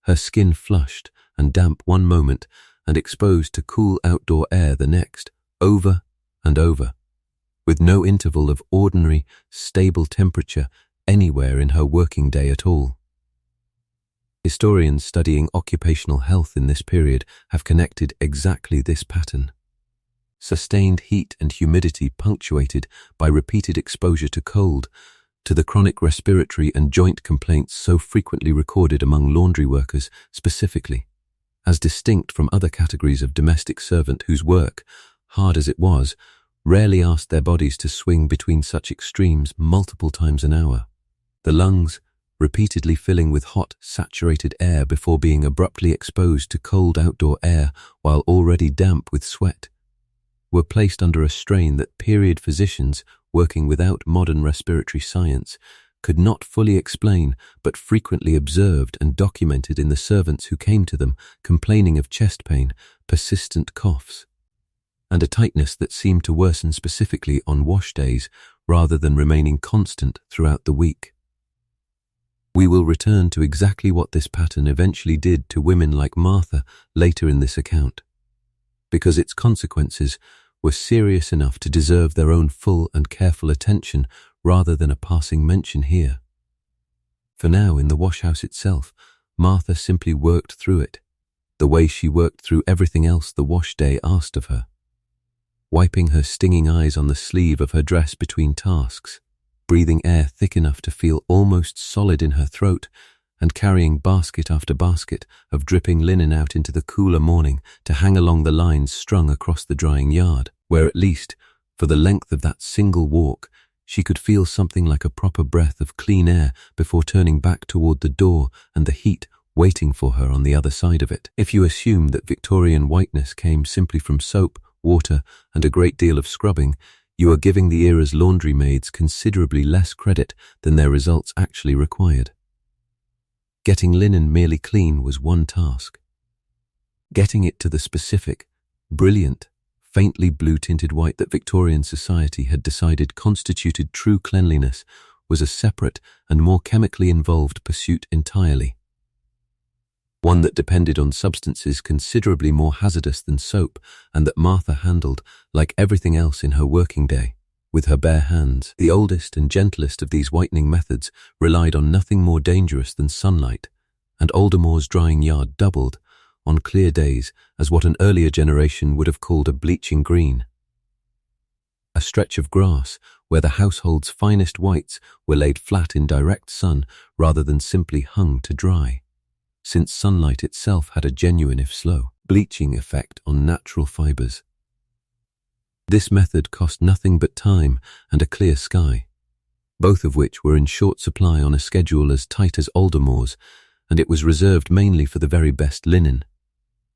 her skin flushed and damp one moment and exposed to cool outdoor air the next, over and over, with no interval of ordinary, stable temperature anywhere in her working day at all. Historians studying occupational health in this period have connected exactly this pattern. Sustained heat and humidity punctuated by repeated exposure to cold, to the chronic respiratory and joint complaints so frequently recorded among laundry workers specifically, as distinct from other categories of domestic servant whose work, hard as it was, rarely asked their bodies to swing between such extremes multiple times an hour. The lungs, repeatedly filling with hot, saturated air before being abruptly exposed to cold outdoor air while already damp with sweat, were placed under a strain that period physicians working without modern respiratory science could not fully explain but frequently observed and documented in the servants who came to them complaining of chest pain, persistent coughs, and a tightness that seemed to worsen specifically on wash days rather than remaining constant throughout the week. We will return to exactly what this pattern eventually did to women like Martha later in this account, because its consequences were serious enough to deserve their own full and careful attention rather than a passing mention here. For now, in the washhouse itself, Martha simply worked through it, the way she worked through everything else the wash day asked of her, wiping her stinging eyes on the sleeve of her dress between tasks, breathing air thick enough to feel almost solid in her throat, and carrying basket after basket of dripping linen out into the cooler morning to hang along the lines strung across the drying yard, where at least, for the length of that single walk, she could feel something like a proper breath of clean air before turning back toward the door and the heat waiting for her on the other side of it. If you assume that Victorian whiteness came simply from soap, water, and a great deal of scrubbing, you are giving the era's laundry maids considerably less credit than their results actually required. Getting linen merely clean was one task. Getting it to the specific, brilliant, faintly blue-tinted white that Victorian society had decided constituted true cleanliness was a separate and more chemically involved pursuit entirely. One that depended on substances considerably more hazardous than soap, and that Martha handled, like everything else in her working day, with her bare hands. The oldest and gentlest of these whitening methods relied on nothing more dangerous than sunlight, and Aldermore's drying yard doubled, on clear days, as what an earlier generation would have called a bleaching green. A stretch of grass where the household's finest whites were laid flat in direct sun rather than simply hung to dry, since sunlight itself had a genuine, if slow, bleaching effect on natural fibers. This method cost nothing but time and a clear sky, both of which were in short supply on a schedule as tight as Aldermore's, and it was reserved mainly for the very best linen,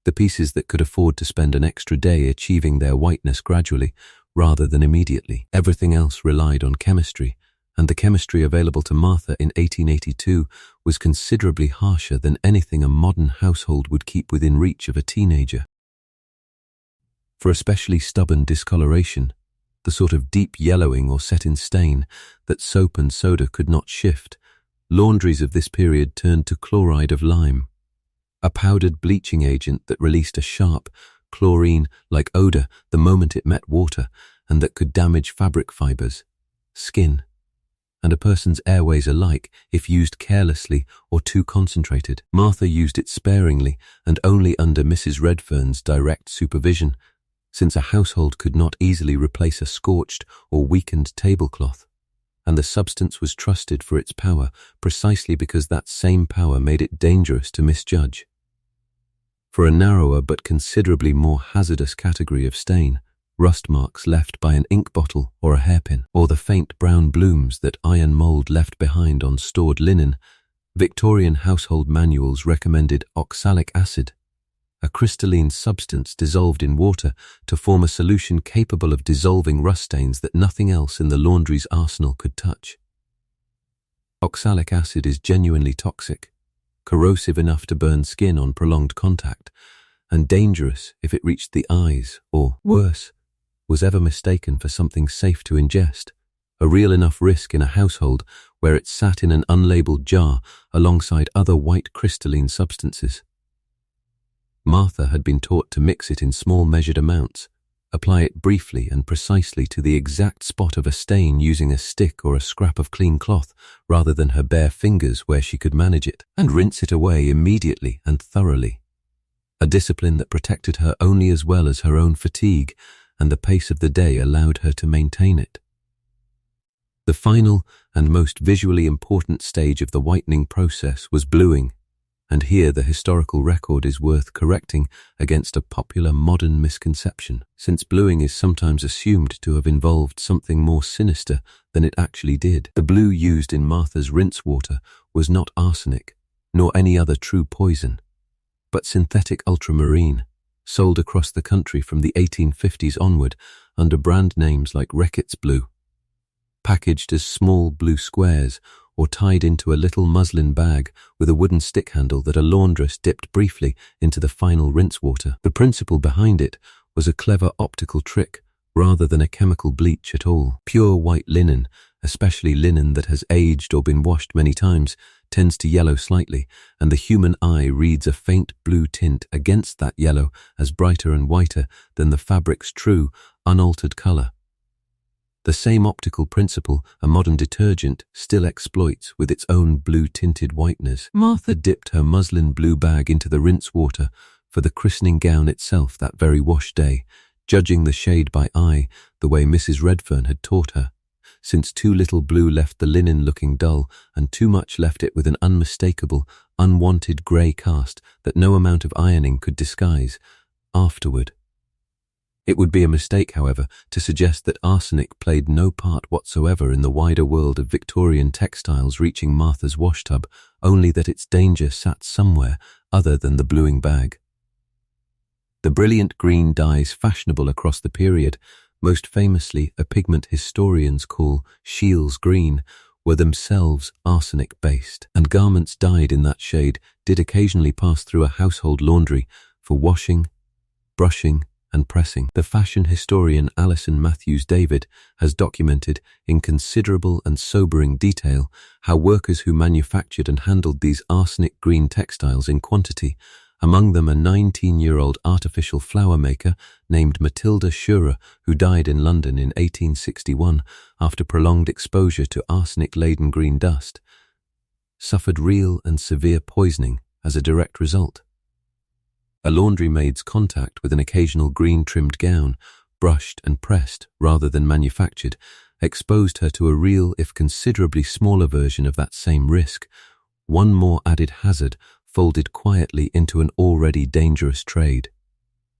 the pieces that could afford to spend an extra day achieving their whiteness gradually rather than immediately. Everything else relied on chemistry, and the chemistry available to Martha in 1882 was considerably harsher than anything a modern household would keep within reach of a teenager. For especially stubborn discoloration, the sort of deep yellowing or set-in stain that soap and soda could not shift, laundries of this period turned to chloride of lime, a powdered bleaching agent that released a sharp, chlorine-like odor the moment it met water and that could damage fabric fibers, skin, and a person's airways alike if used carelessly or too concentrated. Martha used it sparingly and only under Mrs. Redfern's direct supervision, since a household could not easily replace a scorched or weakened tablecloth, and the substance was trusted for its power precisely because that same power made it dangerous to misjudge. For a narrower but considerably more hazardous category of stain, rust marks left by an ink bottle or a hairpin, or the faint brown blooms that iron mold left behind on stored linen, Victorian household manuals recommended oxalic acid, a crystalline substance dissolved in water to form a solution capable of dissolving rust stains that nothing else in the laundry's arsenal could touch. Oxalic acid is genuinely toxic, corrosive enough to burn skin on prolonged contact, and dangerous if it reached the eyes or, worse, was ever mistaken for something safe to ingest, a real enough risk in a household where it sat in an unlabeled jar alongside other white crystalline substances. Martha had been taught to mix it in small measured amounts, apply it briefly and precisely to the exact spot of a stain using a stick or a scrap of clean cloth rather than her bare fingers where she could manage it, and rinse it away immediately and thoroughly, a discipline that protected her only as well as her own fatigue and the pace of the day allowed her to maintain it. The final and most visually important stage of the whitening process was bluing, and here the historical record is worth correcting against a popular modern misconception, since bluing is sometimes assumed to have involved something more sinister than it actually did. The blue used in Martha's rinse water was not arsenic, nor any other true poison, but synthetic ultramarine, sold across the country from the 1850s onward under brand names like Reckitt's Blue, packaged as small blue squares or tied into a little muslin bag with a wooden stick handle that a laundress dipped briefly into the final rinse water. The principle behind it was a clever optical trick rather than a chemical bleach at all. Pure white linen, especially linen that has aged or been washed many times, tends to yellow slightly, and the human eye reads a faint blue tint against that yellow as brighter and whiter than the fabric's true, unaltered color. The same optical principle a modern detergent still exploits with its own blue-tinted whiteners. Martha dipped her muslin blue bag into the rinse water for the christening gown itself that very wash day, judging the shade by eye the way Mrs. Redfern had taught her, since too little blue left the linen looking dull and too much left it with an unmistakable, unwanted grey cast that no amount of ironing could disguise. Afterward. It would be a mistake, however, to suggest that arsenic played no part whatsoever in the wider world of Victorian textiles reaching Martha's washtub, only that its danger sat somewhere other than the bluing bag. The brilliant green dyes fashionable across the period, most famously a pigment historians call Scheele's green, were themselves arsenic-based, and garments dyed in that shade did occasionally pass through a household laundry for washing, brushing, and pressing. The fashion historian Alison Matthews David has documented in considerable and sobering detail how workers who manufactured and handled these arsenic green textiles in quantity, among them a 19-year-old artificial flower maker named Matilda Schurer, who died in London in 1861 after prolonged exposure to arsenic-laden green dust, suffered real and severe poisoning as a direct result. A laundry maid's contact with an occasional green-trimmed gown, brushed and pressed rather than manufactured, exposed her to a real, if considerably smaller version of that same risk, one more added hazard folded quietly into an already dangerous trade,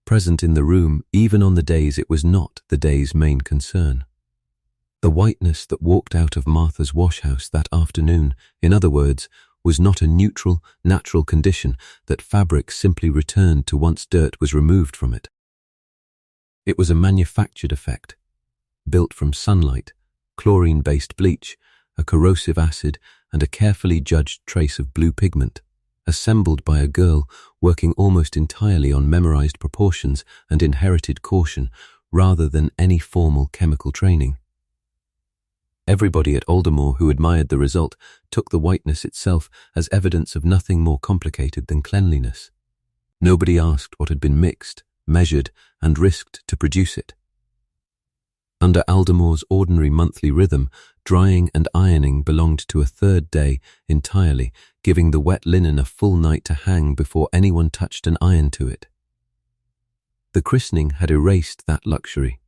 present in the room even on the days it was not the day's main concern. The whiteness that walked out of Martha's washhouse that afternoon, in other words, was not a neutral, natural condition that fabric simply returned to once dirt was removed from it. It was a manufactured effect, built from sunlight, chlorine-based bleach, a corrosive acid, and a carefully judged trace of blue pigment, assembled by a girl working almost entirely on memorized proportions and inherited caution rather than any formal chemical training. Everybody at Aldermore who admired the result took the whiteness itself as evidence of nothing more complicated than cleanliness. Nobody asked what had been mixed, measured, and risked to produce it. Under Aldermore's ordinary monthly rhythm, drying and ironing belonged to a third day entirely, giving the wet linen a full night to hang before anyone touched an iron to it. The christening had erased that luxury.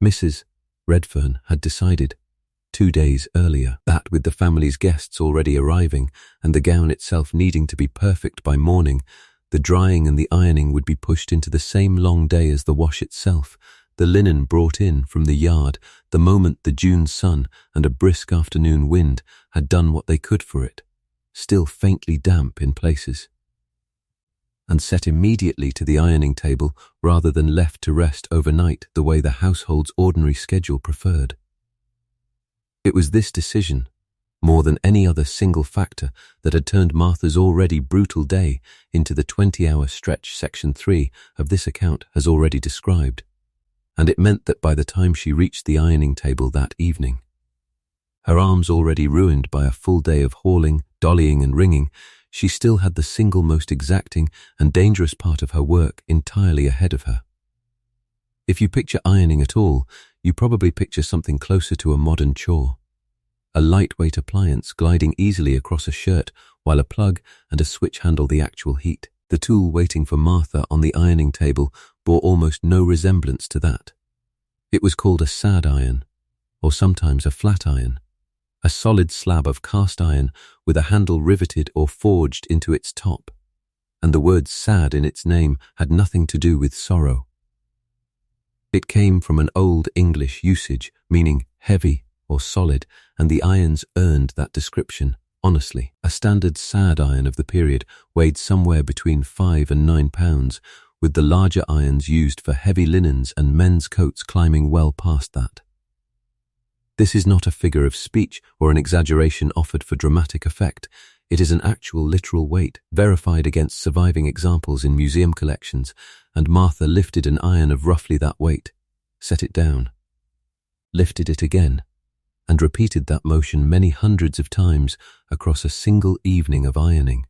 Mrs. Redfern had decided, 2 days earlier, that with the family's guests already arriving and the gown itself needing to be perfect by morning, the drying and the ironing would be pushed into the same long day as the wash itself, the linen brought in from the yard the moment the June sun and a brisk afternoon wind had done what they could for it, still faintly damp in places, and set immediately to the ironing table rather than left to rest overnight the way the household's ordinary schedule preferred. It was this decision, more than any other single factor, that had turned Martha's already brutal day into the 20-hour stretch Section 3 of this account has already described, and it meant that by the time she reached the ironing table that evening, her arms already ruined by a full day of hauling, dollying and wringing, she still had the single most exacting and dangerous part of her work entirely ahead of her. If you picture ironing at all, you probably picture something closer to a modern chore. A lightweight appliance gliding easily across a shirt while a plug and a switch handle the actual heat. The tool waiting for Martha on the ironing table bore almost no resemblance to that. It was called a sad iron, or sometimes a flat iron, a solid slab of cast iron with a handle riveted or forged into its top, and the word sad in its name had nothing to do with sorrow. It came from an old English usage meaning heavy or solid, and the irons earned that description, honestly. A standard sad iron of the period weighed somewhere between 5 and 9 pounds, with the larger irons used for heavy linens and men's coats climbing well past that. This is not a figure of speech or an exaggeration offered for dramatic effect. It is an actual literal weight, verified against surviving examples in museum collections, and Martha lifted an iron of roughly that weight, set it down, lifted it again, and repeated that motion many hundreds of times across a single evening of ironing.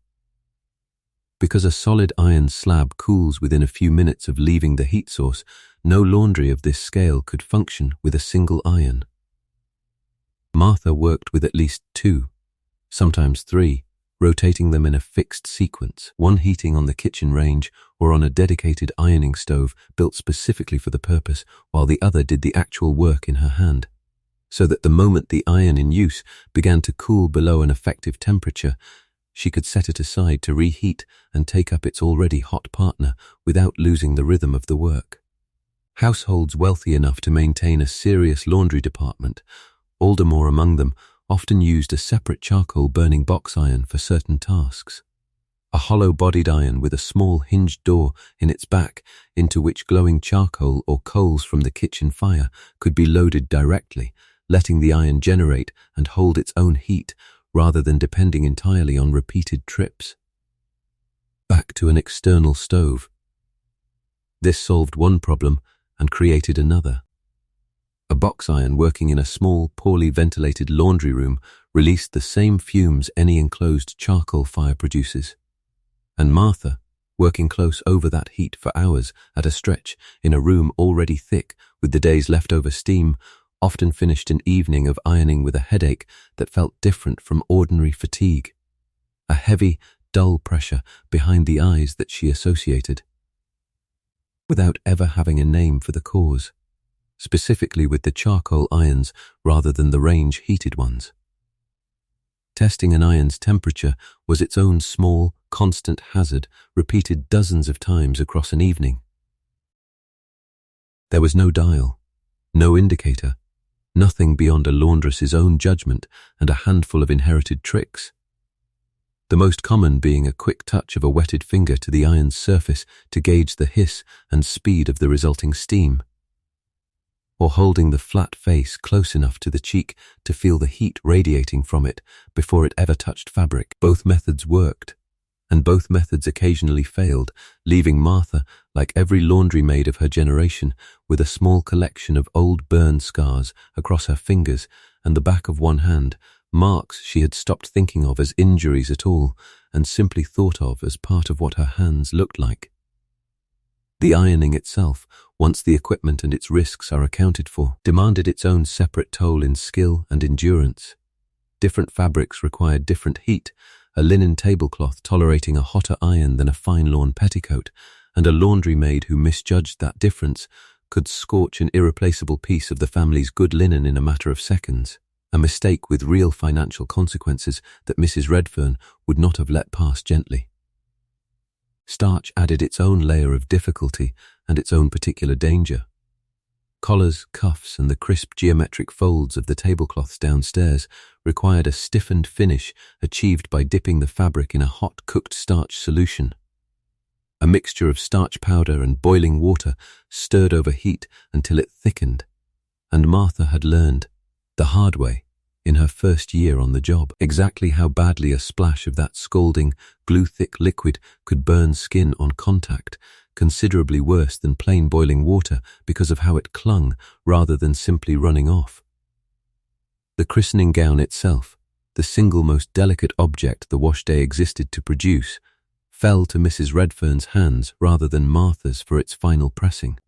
Because a solid iron slab cools within a few minutes of leaving the heat source, no laundry of this scale could function with a single iron. Martha worked with at least 2, sometimes 3, rotating them in a fixed sequence, one heating on the kitchen range or on a dedicated ironing stove built specifically for the purpose, while the other did the actual work in her hand. so that the moment the iron in use began to cool below an effective temperature, she could set it aside to reheat and take up its already hot partner without losing the rhythm of the work. Households wealthy enough to maintain a serious laundry department, Aldermore among them, often used a separate charcoal-burning box iron for certain tasks. A hollow-bodied iron with a small hinged door in its back into which glowing charcoal or coals from the kitchen fire could be loaded directly, letting the iron generate and hold its own heat rather than depending entirely on repeated trips. Back to an external stove. This solved one problem and created another. A box iron working in a small, poorly ventilated laundry room released the same fumes any enclosed charcoal fire produces. And Martha, working close over that heat for hours at a stretch in a room already thick with the day's leftover steam, often finished an evening of ironing with a headache that felt different from ordinary fatigue. A heavy, dull pressure behind the eyes that she associated, without ever having a name for the cause, specifically with the charcoal irons rather than the range-heated ones. Testing an iron's temperature was its own small, constant hazard, repeated dozens of times across an evening. There was no dial, no indicator, nothing beyond a laundress's own judgment and a handful of inherited tricks. The most common being a quick touch of a wetted finger to the iron's surface to gauge the hiss and speed of the resulting steam, or holding the flat face close enough to the cheek to feel the heat radiating from it before it ever touched fabric. Both methods worked, and both methods occasionally failed, leaving Martha, like every laundry maid of her generation, with a small collection of old burn scars across her fingers and the back of one hand, marks she had stopped thinking of as injuries at all and simply thought of as part of what her hands looked like. The ironing itself, once the equipment and its risks are accounted for, demanded its own separate toll in skill and endurance. Different fabrics required different heat, a linen tablecloth tolerating a hotter iron than a fine lawn petticoat, and a laundry maid who misjudged that difference could scorch an irreplaceable piece of the family's good linen in a matter of seconds, a mistake with real financial consequences that Mrs. Redfern would not have let pass gently. Starch added its own layer of difficulty and its own particular danger. Collars, cuffs, and the crisp geometric folds of the tablecloths downstairs required a stiffened finish achieved by dipping the fabric in a hot cooked starch solution. A mixture of starch powder and boiling water stirred over heat until it thickened, and Martha had learned, the hard way, in her first year on the job, exactly how badly a splash of that scalding, glue-thick liquid could burn skin on contact, considerably worse than plain boiling water because of how it clung rather than simply running off. The christening gown itself, the single most delicate object the washday existed to produce, fell to Mrs. Redfern's hands rather than Martha's for its final pressing.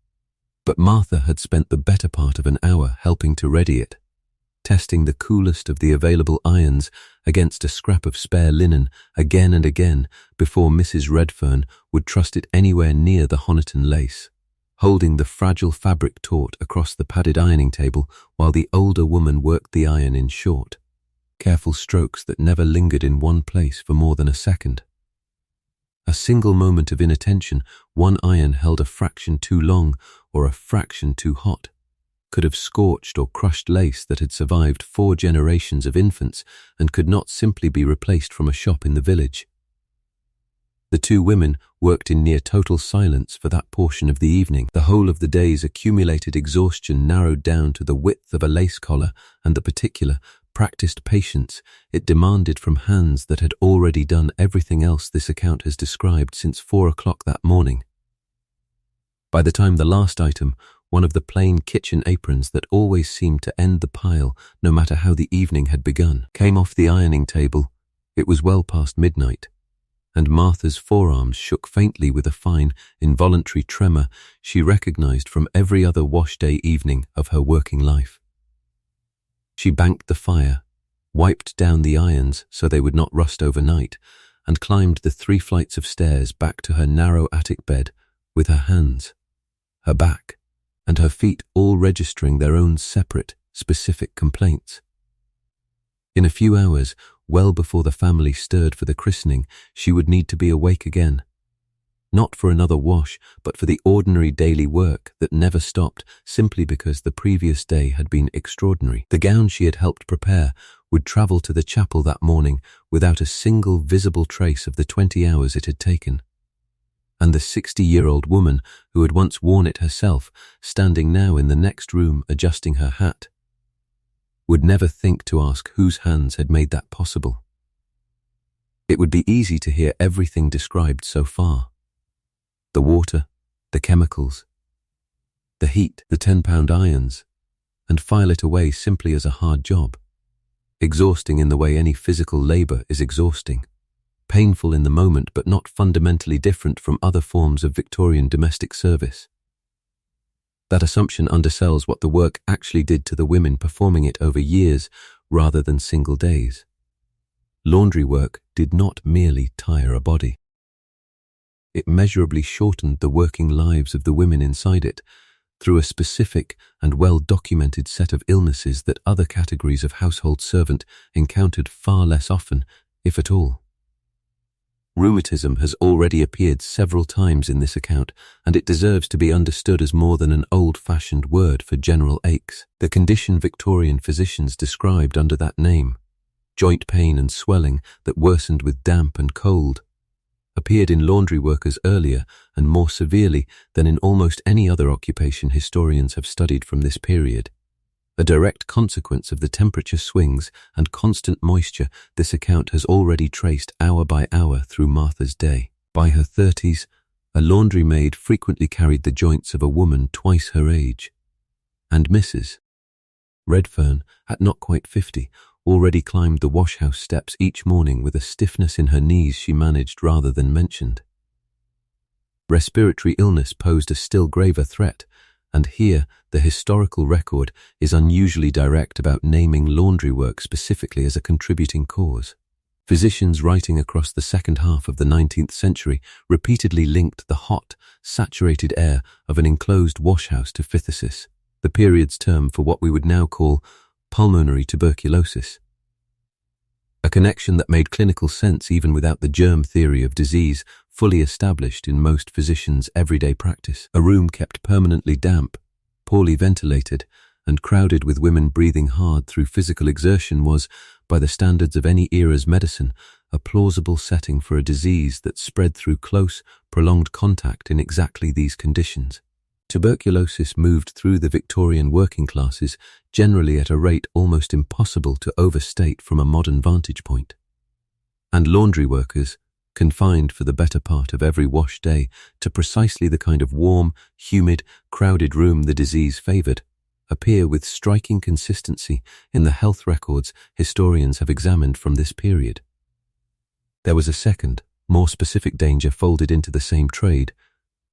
But Martha had spent the better part of an hour helping to ready it, testing the coolest of the available irons against a scrap of spare linen again and again before Mrs. Redfern would trust it anywhere near the Honiton lace, holding the fragile fabric taut across the padded ironing table while the older woman worked the iron in short, careful strokes that never lingered in one place for more than a second. A single moment of inattention, one iron held a fraction too long or a fraction too hot, could have scorched or crushed lace that had survived 4 generations of infants and could not simply be replaced from a shop in the village. The two women worked in near total silence for that portion of the evening. The whole of the day's accumulated exhaustion narrowed down to the width of a lace collar and the particular, practiced patience it demanded from hands that had already done everything else this account has described since 4 o'clock that morning. By the time the last item, one of the plain kitchen aprons that always seemed to end the pile no matter how the evening had begun, came off the ironing table, it was well past midnight, and Martha's forearms shook faintly with a fine, involuntary tremor she recognized from every other wash-day evening of her working life. She banked the fire, wiped down the irons so they would not rust overnight, and climbed the 3 flights of stairs back to her narrow attic bed with her hands, her back, and her feet all registering their own separate, specific complaints. In a few hours, well before the family stirred for the christening, she would need to be awake again. Not for another wash, but for the ordinary daily work that never stopped simply because the previous day had been extraordinary. The gown she had helped prepare would travel to the chapel that morning without a single visible trace of the 20 hours it had taken. And the 60-year-old woman who had once worn it herself, standing now in the next room adjusting her hat, would never think to ask whose hands had made that possible. It would be easy to hear everything described so far. The water, the chemicals, the heat, the 10-pound irons, and file it away simply as a hard job. Exhausting in the way any physical labor is exhausting. Painful in the moment but not fundamentally different from other forms of Victorian domestic service. That assumption undersells what the work actually did to the women performing it over years rather than single days. Laundry work did not merely tire a body. It measurably shortened the working lives of the women inside it through a specific and well-documented set of illnesses that other categories of household servant encountered far less often, if at all. Rheumatism has already appeared several times in this account, and it deserves to be understood as more than an old-fashioned word for general aches. The condition Victorian physicians described under that name, joint pain and swelling that worsened with damp and cold, appeared in laundry workers earlier and more severely than in almost any other occupation historians have studied from this period. A direct consequence of the temperature swings and constant moisture this account has already traced hour by hour through Martha's day. By her 30s, a laundry maid frequently carried the joints of a woman twice her age. And Mrs. Redfern, at not quite 50, already climbed the washhouse steps each morning with a stiffness in her knees she managed rather than mentioned. Respiratory illness posed a still graver threat, and here the historical record is unusually direct about naming laundry work specifically as a contributing cause. Physicians writing across the second half of the 19th century repeatedly linked the hot, saturated air of an enclosed washhouse to phthisis, the period's term for what we would now call pulmonary tuberculosis. A connection that made clinical sense even without the germ theory of disease fully established in most physicians' everyday practice. A room kept permanently damp, poorly ventilated, and crowded with women breathing hard through physical exertion was, by the standards of any era's medicine, a plausible setting for a disease that spread through close, prolonged contact in exactly these conditions. Tuberculosis moved through the Victorian working classes generally at a rate almost impossible to overstate from a modern vantage point. And laundry workers, confined for the better part of every wash day to precisely the kind of warm, humid, crowded room the disease favoured, appear with striking consistency in the health records historians have examined from this period. There was a second, more specific danger folded into the same trade,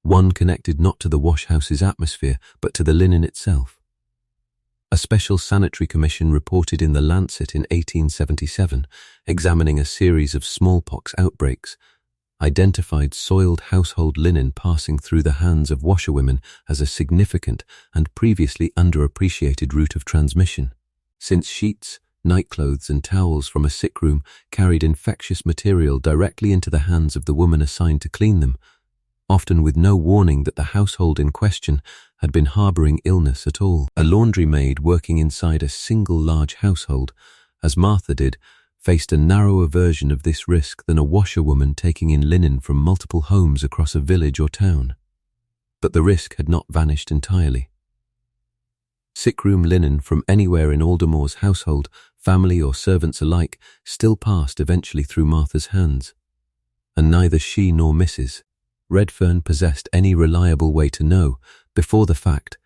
one connected not to the washhouse's atmosphere, but to the linen itself. A special sanitary commission reported in the Lancet in 1877, examining a series of smallpox outbreaks, identified soiled household linen passing through the hands of washerwomen as a significant and previously underappreciated route of transmission, since sheets, nightclothes and towels from a sick room carried infectious material directly into the hands of the woman assigned to clean them, often with no warning that the household in question had been harbouring illness at all. A laundry maid working inside a single large household, as Martha did, faced a narrower version of this risk than a washerwoman taking in linen from multiple homes across a village or town. But the risk had not vanished entirely. Sickroom linen from anywhere in Aldermore's household, family or servants alike, still passed eventually through Martha's hands, and neither she nor Mrs. Redfern possessed any reliable way to know, before the fact,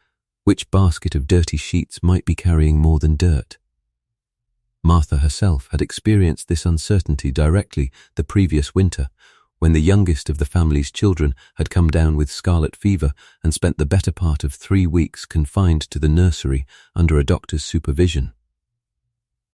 which basket of dirty sheets might be carrying more than dirt. Martha herself had experienced this uncertainty directly the previous winter, when the youngest of the family's children had come down with scarlet fever and spent the better part of 3 weeks confined to the nursery under a doctor's supervision.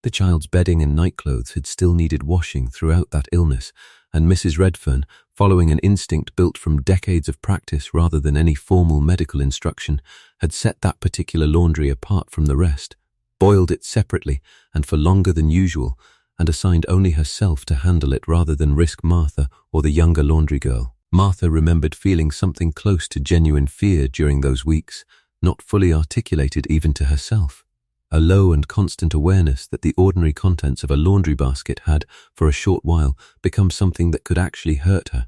The child's bedding and nightclothes had still needed washing throughout that illness, and Mrs. Redfern, following an instinct built from decades of practice rather than any formal medical instruction, had set that particular laundry apart from the rest, boiled it separately and for longer than usual, and assigned only herself to handle it rather than risk Martha or the younger laundry girl. Martha remembered feeling something close to genuine fear during those weeks, not fully articulated even to herself. A low and constant awareness that the ordinary contents of a laundry basket had, for a short while, become something that could actually hurt her,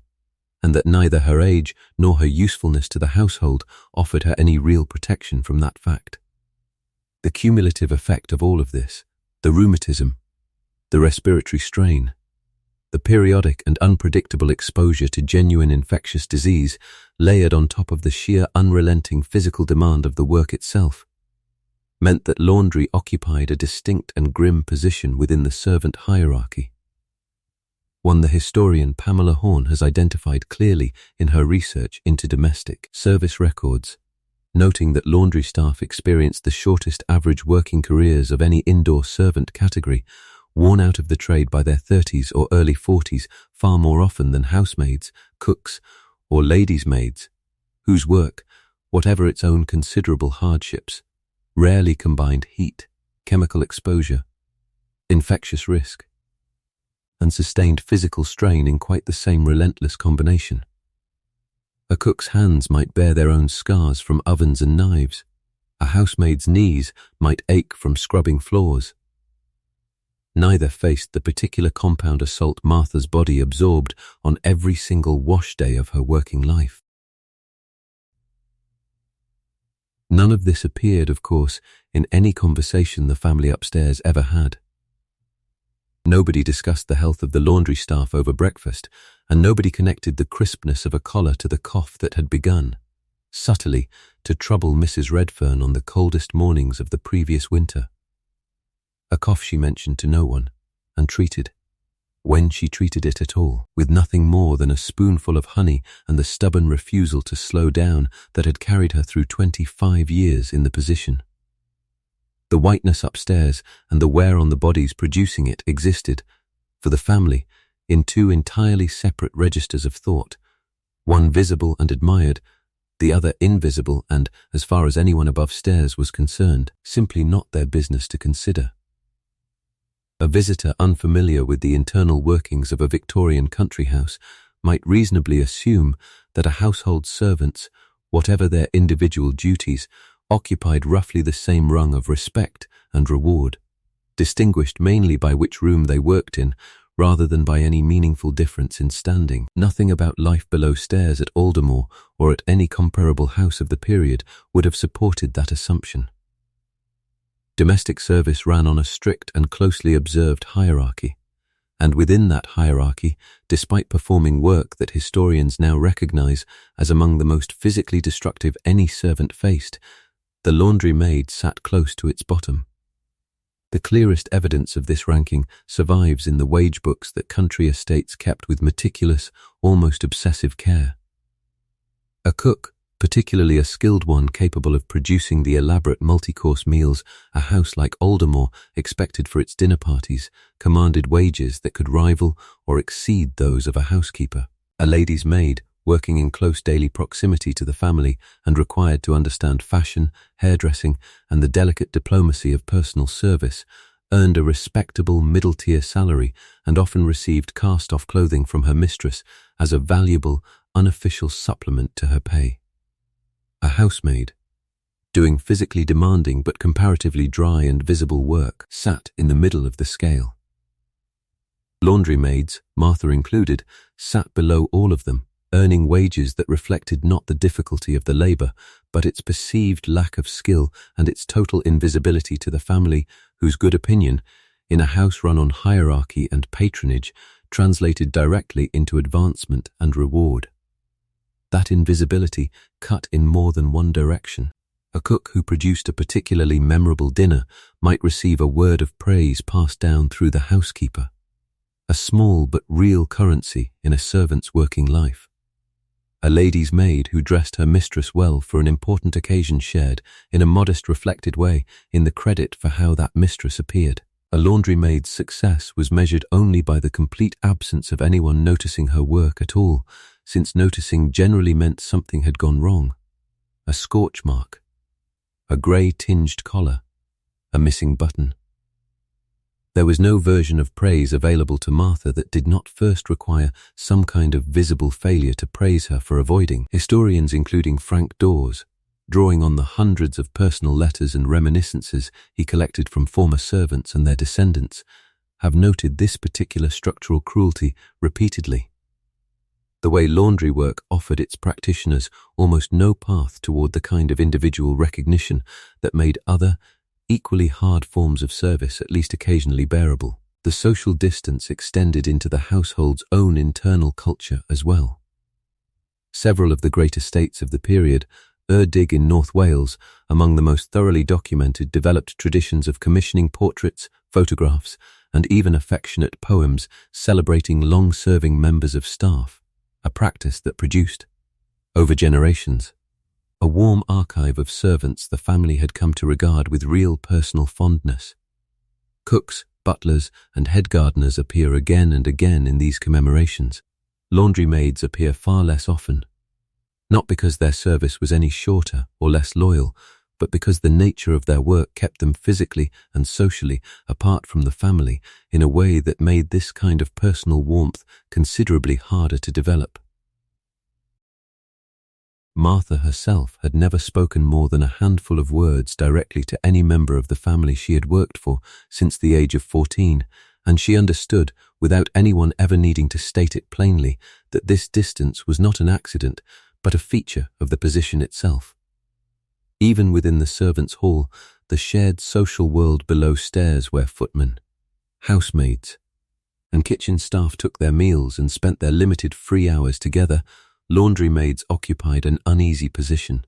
and that neither her age nor her usefulness to the household offered her any real protection from that fact. The cumulative effect of all of this, the rheumatism, the respiratory strain, the periodic and unpredictable exposure to genuine infectious disease, layered on top of the sheer unrelenting physical demand of the work itself, meant that laundry occupied a distinct and grim position within the servant hierarchy, one the historian Pamela Horn has identified clearly in her research into domestic service records, noting that laundry staff experienced the shortest average working careers of any indoor servant category, worn out of the trade by their 30s or early 40s far more often than housemaids, cooks, or ladies' maids, whose work, whatever its own considerable hardships, rarely combined heat, chemical exposure, infectious risk, and sustained physical strain in quite the same relentless combination. A cook's hands might bear their own scars from ovens and knives. A housemaid's knees might ache from scrubbing floors. Neither faced the particular compound assault Martha's body absorbed on every single wash day of her working life. None of this appeared, of course, in any conversation the family upstairs ever had. Nobody discussed the health of the laundry staff over breakfast, and nobody connected the crispness of a collar to the cough that had begun, subtly, to trouble Mrs. Redfern on the coldest mornings of the previous winter. A cough she mentioned to no one, and treated, when she treated it at all, with nothing more than a spoonful of honey and the stubborn refusal to slow down that had carried her through 25 years in the position. The whiteness upstairs and the wear on the bodies producing it existed, for the family, in two entirely separate registers of thought, one visible and admired, the other invisible and, as far as anyone above stairs was concerned, simply not their business to consider. A visitor unfamiliar with the internal workings of a Victorian country house might reasonably assume that a household's servants, whatever their individual duties, occupied roughly the same rung of respect and reward, distinguished mainly by which room they worked in, rather than by any meaningful difference in standing. Nothing about life below stairs at Aldermore or at any comparable house of the period would have supported that assumption. Domestic service ran on a strict and closely observed hierarchy, and within that hierarchy, despite performing work that historians now recognize as among the most physically destructive any servant faced, the laundry maid sat close to its bottom. The clearest evidence of this ranking survives in the wage books that country estates kept with meticulous, almost obsessive care. A cook, particularly a skilled one capable of producing the elaborate multi-course meals a house like Aldermore expected for its dinner parties, commanded wages that could rival or exceed those of a housekeeper. A lady's maid, working in close daily proximity to the family and required to understand fashion, hairdressing, and the delicate diplomacy of personal service, earned a respectable middle-tier salary and often received cast-off clothing from her mistress as a valuable, unofficial supplement to her pay. A housemaid, doing physically demanding but comparatively dry and visible work, sat in the middle of the scale. Laundry maids, Martha included, sat below all of them, earning wages that reflected not the difficulty of the labor, but its perceived lack of skill and its total invisibility to the family, whose good opinion, in a house run on hierarchy and patronage, translated directly into advancement and reward. That invisibility cut in more than one direction. A cook who produced a particularly memorable dinner might receive a word of praise passed down through the housekeeper, a small but real currency in a servant's working life. A lady's maid who dressed her mistress well for an important occasion shared, in a modest reflected way, in the credit for how that mistress appeared. A laundry maid's success was measured only by the complete absence of anyone noticing her work at all, since noticing generally meant something had gone wrong. A scorch mark, a grey-tinged collar, a missing button. There was no version of praise available to Martha that did not first require some kind of visible failure to praise her for avoiding. Historians, including Frank Dawes, drawing on the hundreds of personal letters and reminiscences he collected from former servants and their descendants, have noted this particular structural cruelty repeatedly. The way laundry work offered its practitioners almost no path toward the kind of individual recognition that made other, equally hard forms of service at least occasionally bearable. The social distance extended into the household's own internal culture as well. Several of the great estates of the period, Erdig in North Wales, among the most thoroughly documented, developed traditions of commissioning portraits, photographs, and even affectionate poems celebrating long-serving members of staff, a practice that produced, over generations, a warm archive of servants the family had come to regard with real personal fondness. Cooks, butlers, and head gardeners appear again and again in these commemorations. Laundry maids appear far less often, not because their service was any shorter or less loyal, but because the nature of their work kept them physically and socially apart from the family in a way that made this kind of personal warmth considerably harder to develop. Martha herself had never spoken more than a handful of words directly to any member of the family she had worked for since the age of 14, and she understood, without anyone ever needing to state it plainly, that this distance was not an accident, but a feature of the position itself. Even within the servants' hall, the shared social world below stairs where footmen, housemaids, and kitchen staff took their meals and spent their limited free hours together, laundry maids occupied an uneasy position.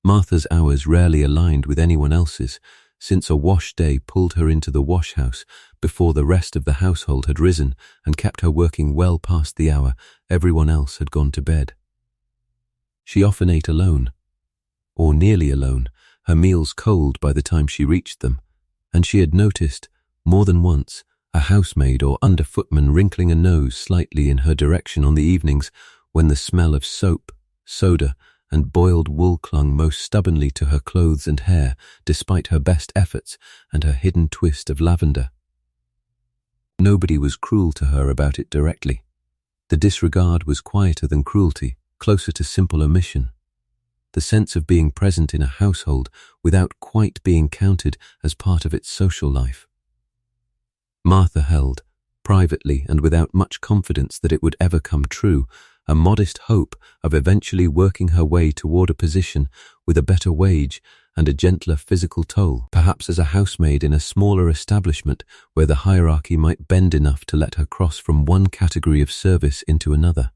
Martha's hours rarely aligned with anyone else's, since a wash day pulled her into the wash house before the rest of the household had risen and kept her working well past the hour everyone else had gone to bed. She often ate alone, or nearly alone, her meals cold by the time she reached them, and she had noticed, more than once, a housemaid or underfootman wrinkling a nose slightly in her direction on the evenings when the smell of soap, soda, and boiled wool clung most stubbornly to her clothes and hair, despite her best efforts and her hidden twist of lavender. Nobody was cruel to her about it directly. The disregard was quieter than cruelty, closer to simple omission. The sense of being present in a household without quite being counted as part of its social life. Martha held, privately and without much confidence that it would ever come true, a modest hope of eventually working her way toward a position with a better wage and a gentler physical toll, perhaps as a housemaid in a smaller establishment where the hierarchy might bend enough to let her cross from one category of service into another.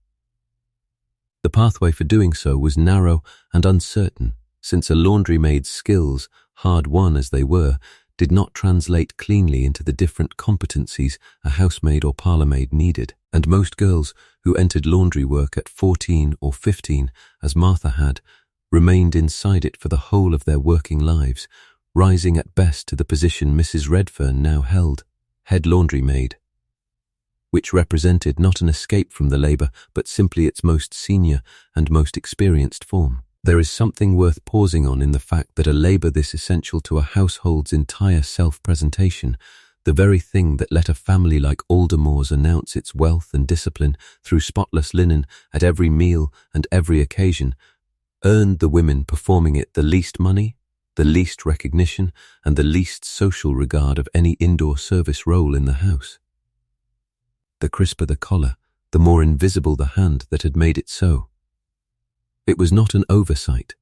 The pathway for doing so was narrow and uncertain, since a laundry maid's skills, hard-won as they were, did not translate cleanly into the different competencies a housemaid or parlourmaid needed, and most girls who entered laundry work at 14 or 15, as Martha had, remained inside it for the whole of their working lives, rising at best to the position Mrs. Redfern now held, head laundry maid, which represented not an escape from the labour, but simply its most senior and most experienced form. There is something worth pausing on in the fact that a labour this essential to a household's entire self-presentation, the very thing that let a family like Aldermore's announce its wealth and discipline through spotless linen at every meal and every occasion, earned the women performing it the least money, the least recognition, and the least social regard of any indoor service role in the house. The crisper the collar, the more invisible the hand that had made it so. It was not an oversight.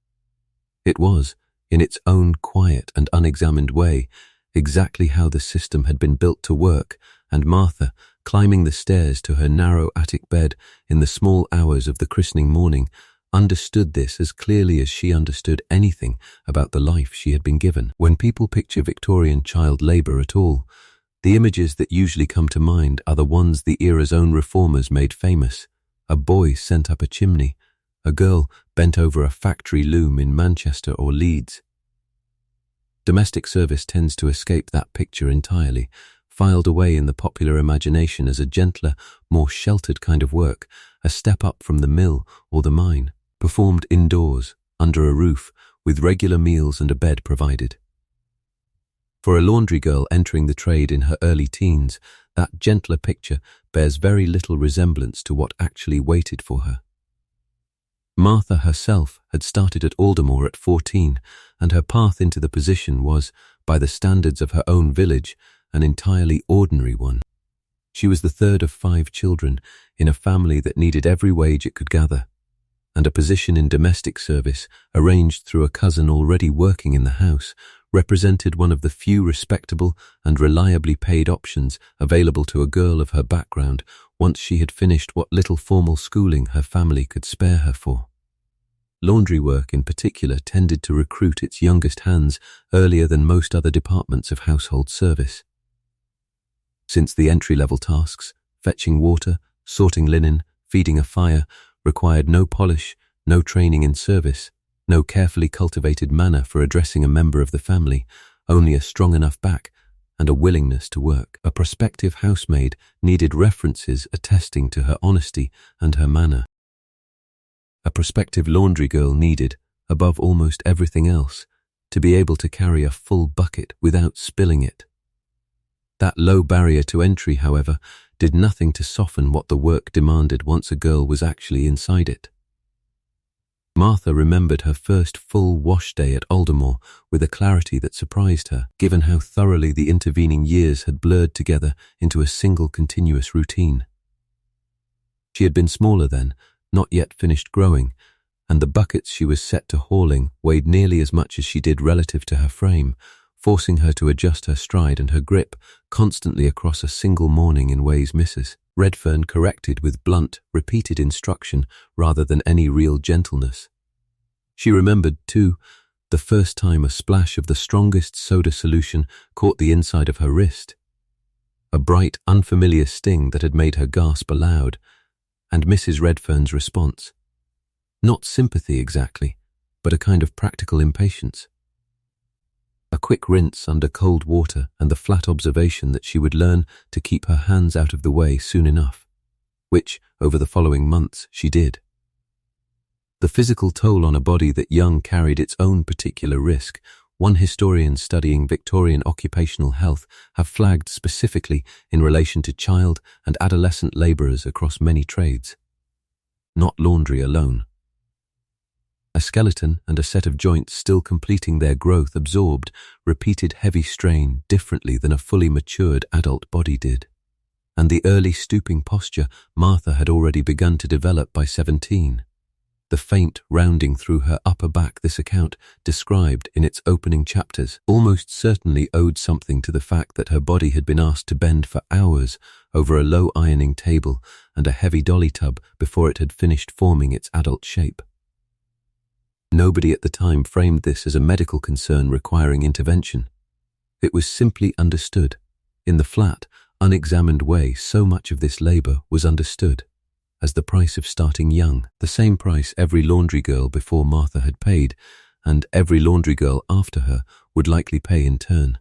It was, in its own quiet and unexamined way, exactly how the system had been built to work, and Martha, climbing the stairs to her narrow attic bed in the small hours of the christening morning, understood this as clearly as she understood anything about the life she had been given. When people picture Victorian child labour at all, the images that usually come to mind are the ones the era's own reformers made famous: a boy sent up a chimney, a girl bent over a factory loom in Manchester or Leeds. Domestic service tends to escape that picture entirely, filed away in the popular imagination as a gentler, more sheltered kind of work, a step up from the mill or the mine, performed indoors, under a roof, with regular meals and a bed provided. For a laundry girl entering the trade in her early teens, that gentler picture bears very little resemblance to what actually waited for her. Martha herself had started at Aldermore at 14, and her path into the position was, by the standards of her own village, an entirely ordinary one. She was the third of 5 children in a family that needed every wage it could gather, and a position in domestic service, arranged through a cousin already working in the house, represented one of the few respectable and reliably paid options available to a girl of her background once she had finished what little formal schooling her family could spare her for. Laundry work in particular tended to recruit its youngest hands earlier than most other departments of household service. Since the entry-level tasks, fetching water, sorting linen, feeding a fire, required no polish, no training in service, no carefully cultivated manner for addressing a member of the family, only a strong enough back and a willingness to work. A prospective housemaid needed references attesting to her honesty and her manner. A prospective laundry girl needed, above almost everything else, to be able to carry a full bucket without spilling it. That low barrier to entry, however, did nothing to soften what the work demanded once a girl was actually inside it. Martha remembered her first full wash day at Aldermore with a clarity that surprised her, given how thoroughly the intervening years had blurred together into a single continuous routine. She had been smaller then, not yet finished growing, and the buckets she was set to hauling weighed nearly as much as she did relative to her frame, forcing her to adjust her stride and her grip constantly across a single morning in ways Mrs. Redfern corrected with blunt, repeated instruction rather than any real gentleness. She remembered, too, the first time a splash of the strongest soda solution caught the inside of her wrist, a bright, unfamiliar sting that had made her gasp aloud, and Mrs. Redfern's response. Not sympathy exactly, but a kind of practical impatience. A quick rinse under cold water and the flat observation that she would learn to keep her hands out of the way soon enough, which, over the following months, she did. The physical toll on a body that young carried its own particular risk. One historian studying Victorian occupational health have flagged specifically in relation to child and adolescent labourers across many trades. Not laundry alone. A skeleton and a set of joints still completing their growth absorbed repeated heavy strain differently than a fully matured adult body did. And the early stooping posture Martha had already begun to develop by 17. The faint rounding through her upper back this account described in its opening chapters almost certainly owed something to the fact that her body had been asked to bend for hours over a low ironing table and a heavy dolly tub before it had finished forming its adult shape. Nobody at the time framed this as a medical concern requiring intervention. It was simply understood. In the flat, unexamined way, so much of this labour was understood as the price of starting young, the same price every laundry girl before Martha had paid, and every laundry girl after her would likely pay in turn.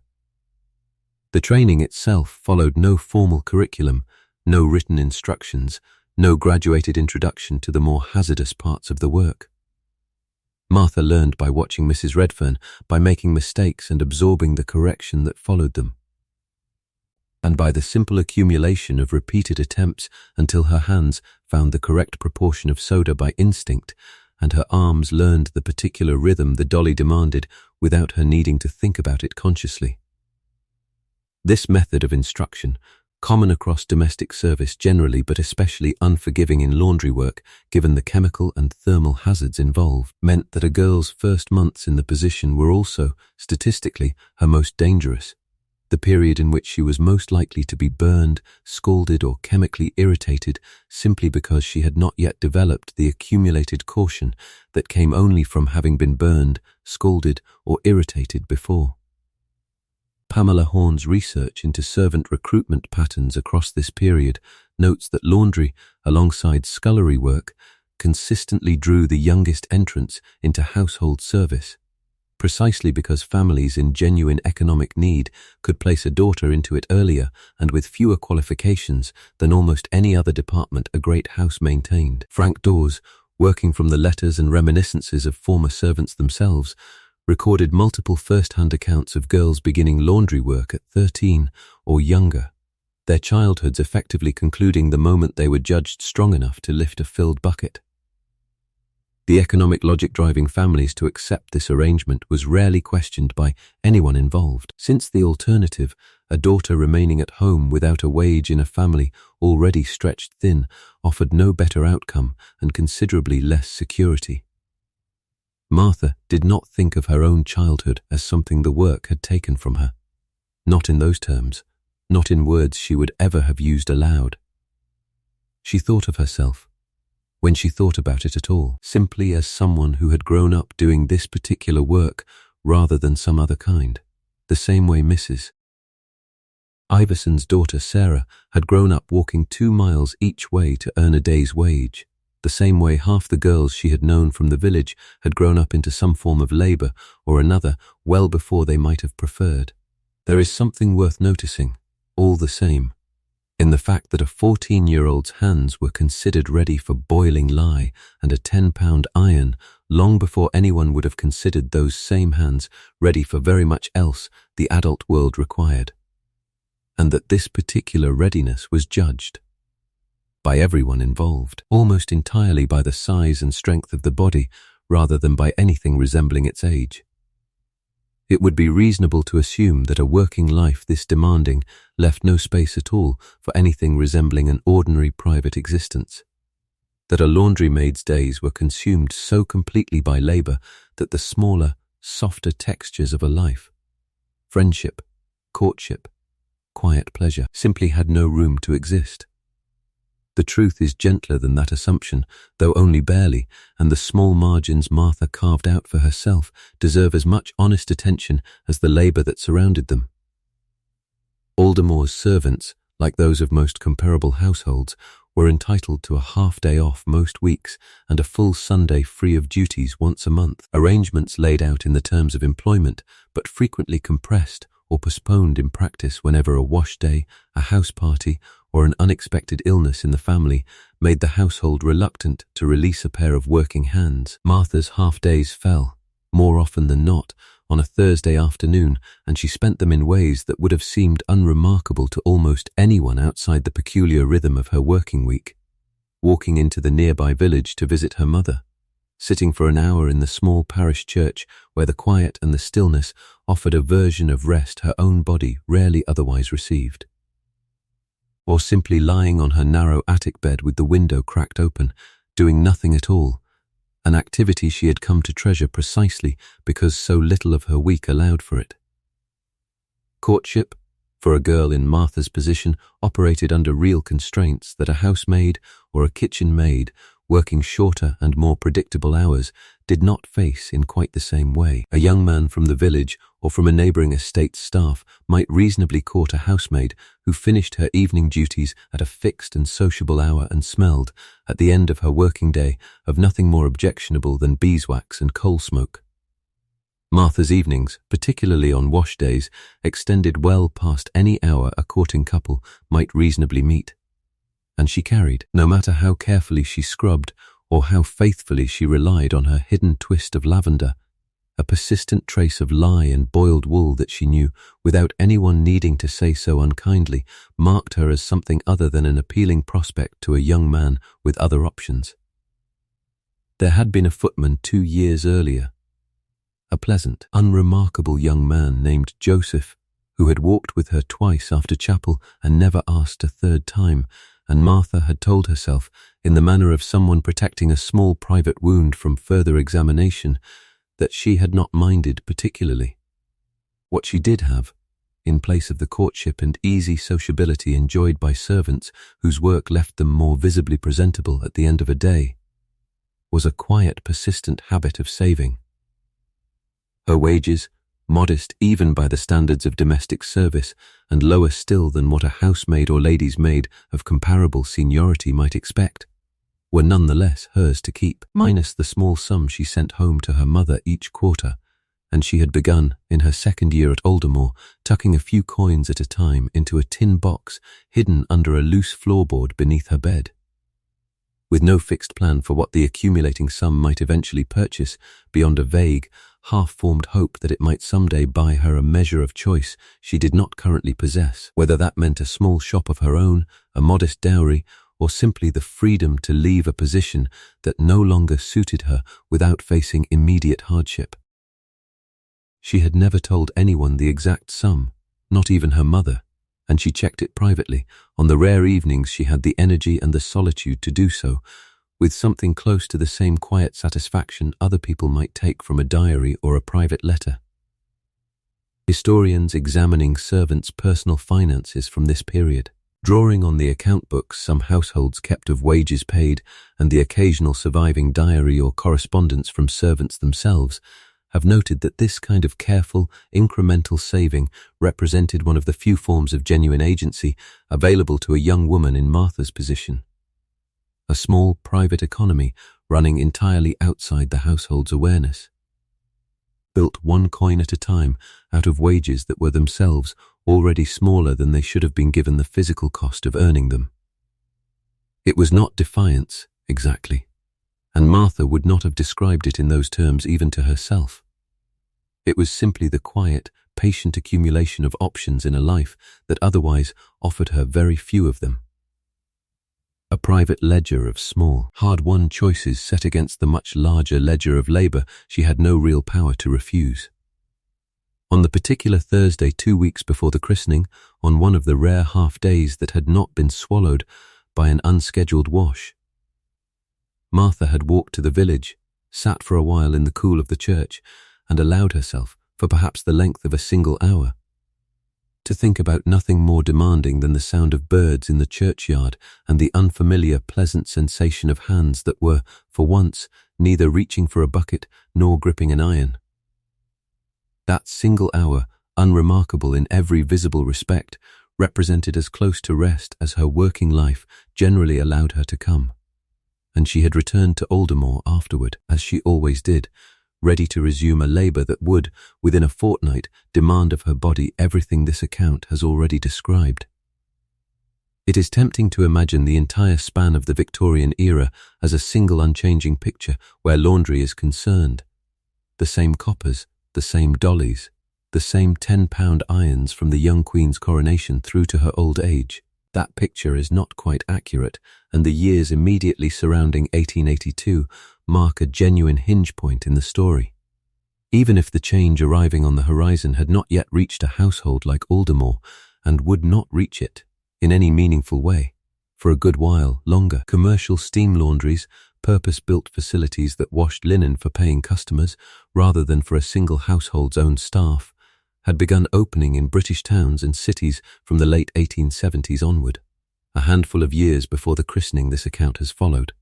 The training itself followed no formal curriculum, no written instructions, no graduated introduction to the more hazardous parts of the work. Martha learned by watching Mrs. Redfern, by making mistakes and absorbing the correction that followed them, and by the simple accumulation of repeated attempts until her hands found the correct proportion of soda by instinct, and her arms learned the particular rhythm the dolly demanded without her needing to think about it consciously. This method of instruction, common across domestic service generally but especially unforgiving in laundry work given the chemical and thermal hazards involved, meant that a girl's first months in the position were also, statistically, her most dangerous, the period in which she was most likely to be burned, scalded or chemically irritated simply because she had not yet developed the accumulated caution that came only from having been burned, scalded or irritated before. Pamela Horn's research into servant recruitment patterns across this period notes that laundry, alongside scullery work, consistently drew the youngest entrants into household service, precisely because families in genuine economic need could place a daughter into it earlier and with fewer qualifications than almost any other department a great house maintained. Frank Dawes, working from the letters and reminiscences of former servants themselves, recorded multiple first-hand accounts of girls beginning laundry work at 13 or younger, their childhoods effectively concluding the moment they were judged strong enough to lift a filled bucket. The economic logic driving families to accept this arrangement was rarely questioned by anyone involved, since the alternative, a daughter remaining at home without a wage in a family already stretched thin, offered no better outcome and considerably less security. Martha did not think of her own childhood as something the work had taken from her. Not in those terms, not in words she would ever have used aloud. She thought of herself, when she thought about it at all, simply as someone who had grown up doing this particular work rather than some other kind, the same way Mrs. Iverson's daughter Sarah had grown up walking 2 miles each way to earn a day's wage, the same way half the girls she had known from the village had grown up into some form of labor or another well before they might have preferred. There is something worth noticing, all the same, in the fact that a 14-year-old's hands were considered ready for boiling lye and a 10-pound iron long before anyone would have considered those same hands ready for very much else the adult world required, and that this particular readiness was judged by everyone involved, almost entirely by the size and strength of the body rather than by anything resembling its age. It would be reasonable to assume that a working life this demanding left no space at all for anything resembling an ordinary private existence, that a laundrymaid's days were consumed so completely by labor that the smaller, softer textures of a life, friendship, courtship, quiet pleasure, simply had no room to exist. The truth is gentler than that assumption, though only barely, and the small margins Martha carved out for herself deserve as much honest attention as the labor that surrounded them. Aldermore's servants, like those of most comparable households, were entitled to a half-day off most weeks and a full Sunday free of duties once a month, arrangements laid out in the terms of employment, but frequently compressed or postponed in practice whenever a wash day, a house party, or an unexpected illness in the family made the household reluctant to release a pair of working hands. Martha's half-days fell, more often than not, on a Thursday afternoon, and she spent them in ways that would have seemed unremarkable to almost anyone outside the peculiar rhythm of her working week. Walking into the nearby village to visit her mother, sitting for an hour in the small parish church where the quiet and the stillness offered a version of rest her own body rarely otherwise received, or simply lying on her narrow attic bed with the window cracked open, doing nothing at all, an activity she had come to treasure precisely because so little of her week allowed for it. Courtship, for a girl in Martha's position, operated under real constraints that a housemaid or a kitchen maid, working shorter and more predictable hours, did not face in quite the same way. A young man from the village or from a neighbouring estate's staff might reasonably court a housemaid who finished her evening duties at a fixed and sociable hour and smelled, at the end of her working day, of nothing more objectionable than beeswax and coal smoke. Martha's evenings, particularly on wash days, extended well past any hour a courting couple might reasonably meet, and she carried, no matter how carefully she scrubbed or how faithfully she relied on her hidden twist of lavender, a persistent trace of lye and boiled wool that she knew, without anyone needing to say so unkindly, marked her as something other than an appealing prospect to a young man with other options. There had been a footman 2 years earlier, a pleasant, unremarkable young man named Joseph, who had walked with her twice after chapel and never asked a third time, and Martha had told herself, in the manner of someone protecting a small private wound from further examination, that she had not minded particularly. What she did have, in place of the courtship and easy sociability enjoyed by servants whose work left them more visibly presentable at the end of a day, was a quiet, persistent habit of saving. Her wages, modest even by the standards of domestic service, and lower still than what a housemaid or lady's maid of comparable seniority might expect, were nonetheless hers to keep, minus the small sum she sent home to her mother each quarter, and she had begun, in her second year at Aldermore, tucking a few coins at a time into a tin box hidden under a loose floorboard beneath her bed. With no fixed plan for what the accumulating sum might eventually purchase beyond a vague, half-formed hope that it might someday buy her a measure of choice she did not currently possess, whether that meant a small shop of her own, a modest dowry, or simply the freedom to leave a position that no longer suited her without facing immediate hardship. She had never told anyone the exact sum, not even her mother, and she checked it privately on the rare evenings she had the energy and the solitude to do so, with something close to the same quiet satisfaction other people might take from a diary or a private letter. Historians examining servants' personal finances from this period, drawing on the account books some households kept of wages paid and the occasional surviving diary or correspondence from servants themselves, have noted that this kind of careful, incremental saving represented one of the few forms of genuine agency available to a young woman in Martha's position. A small private economy running entirely outside the household's awareness. Built one coin at a time out of wages that were themselves already smaller than they should have been given the physical cost of earning them. It was not defiance, exactly, and Martha would not have described it in those terms even to herself. It was simply the quiet, patient accumulation of options in a life that otherwise offered her very few of them. A private ledger of small, hard-won choices set against the much larger ledger of labor she had no real power to refuse. On the particular Thursday 2 weeks before the christening, on one of the rare half-days that had not been swallowed by an unscheduled wash, Martha had walked to the village, sat for a while in the cool of the church, and allowed herself, for perhaps the length of a single hour, to think about nothing more demanding than the sound of birds in the churchyard and the unfamiliar pleasant sensation of hands that were, for once, neither reaching for a bucket nor gripping an iron. That single hour, unremarkable in every visible respect, represented as close to rest as her working life generally allowed her to come. And she had returned to Aldermore afterward, as she always did, ready to resume a labour that would, within a fortnight, demand of her body everything this account has already described. It is tempting to imagine the entire span of the Victorian era as a single unchanging picture where laundry is concerned. The same coppers, the same dollies, the same £10 irons from the young Queen's coronation through to her old age. That picture is not quite accurate, and the years immediately surrounding 1882 mark a genuine hinge point in the story. Even if the change arriving on the horizon had not yet reached a household like Aldermore, and would not reach it, in any meaningful way, for a good while longer, commercial steam laundries, purpose-built facilities that washed linen for paying customers rather than for a single household's own staff, had begun opening in British towns and cities from the late 1870s onward, a handful of years before the christening this account has followed.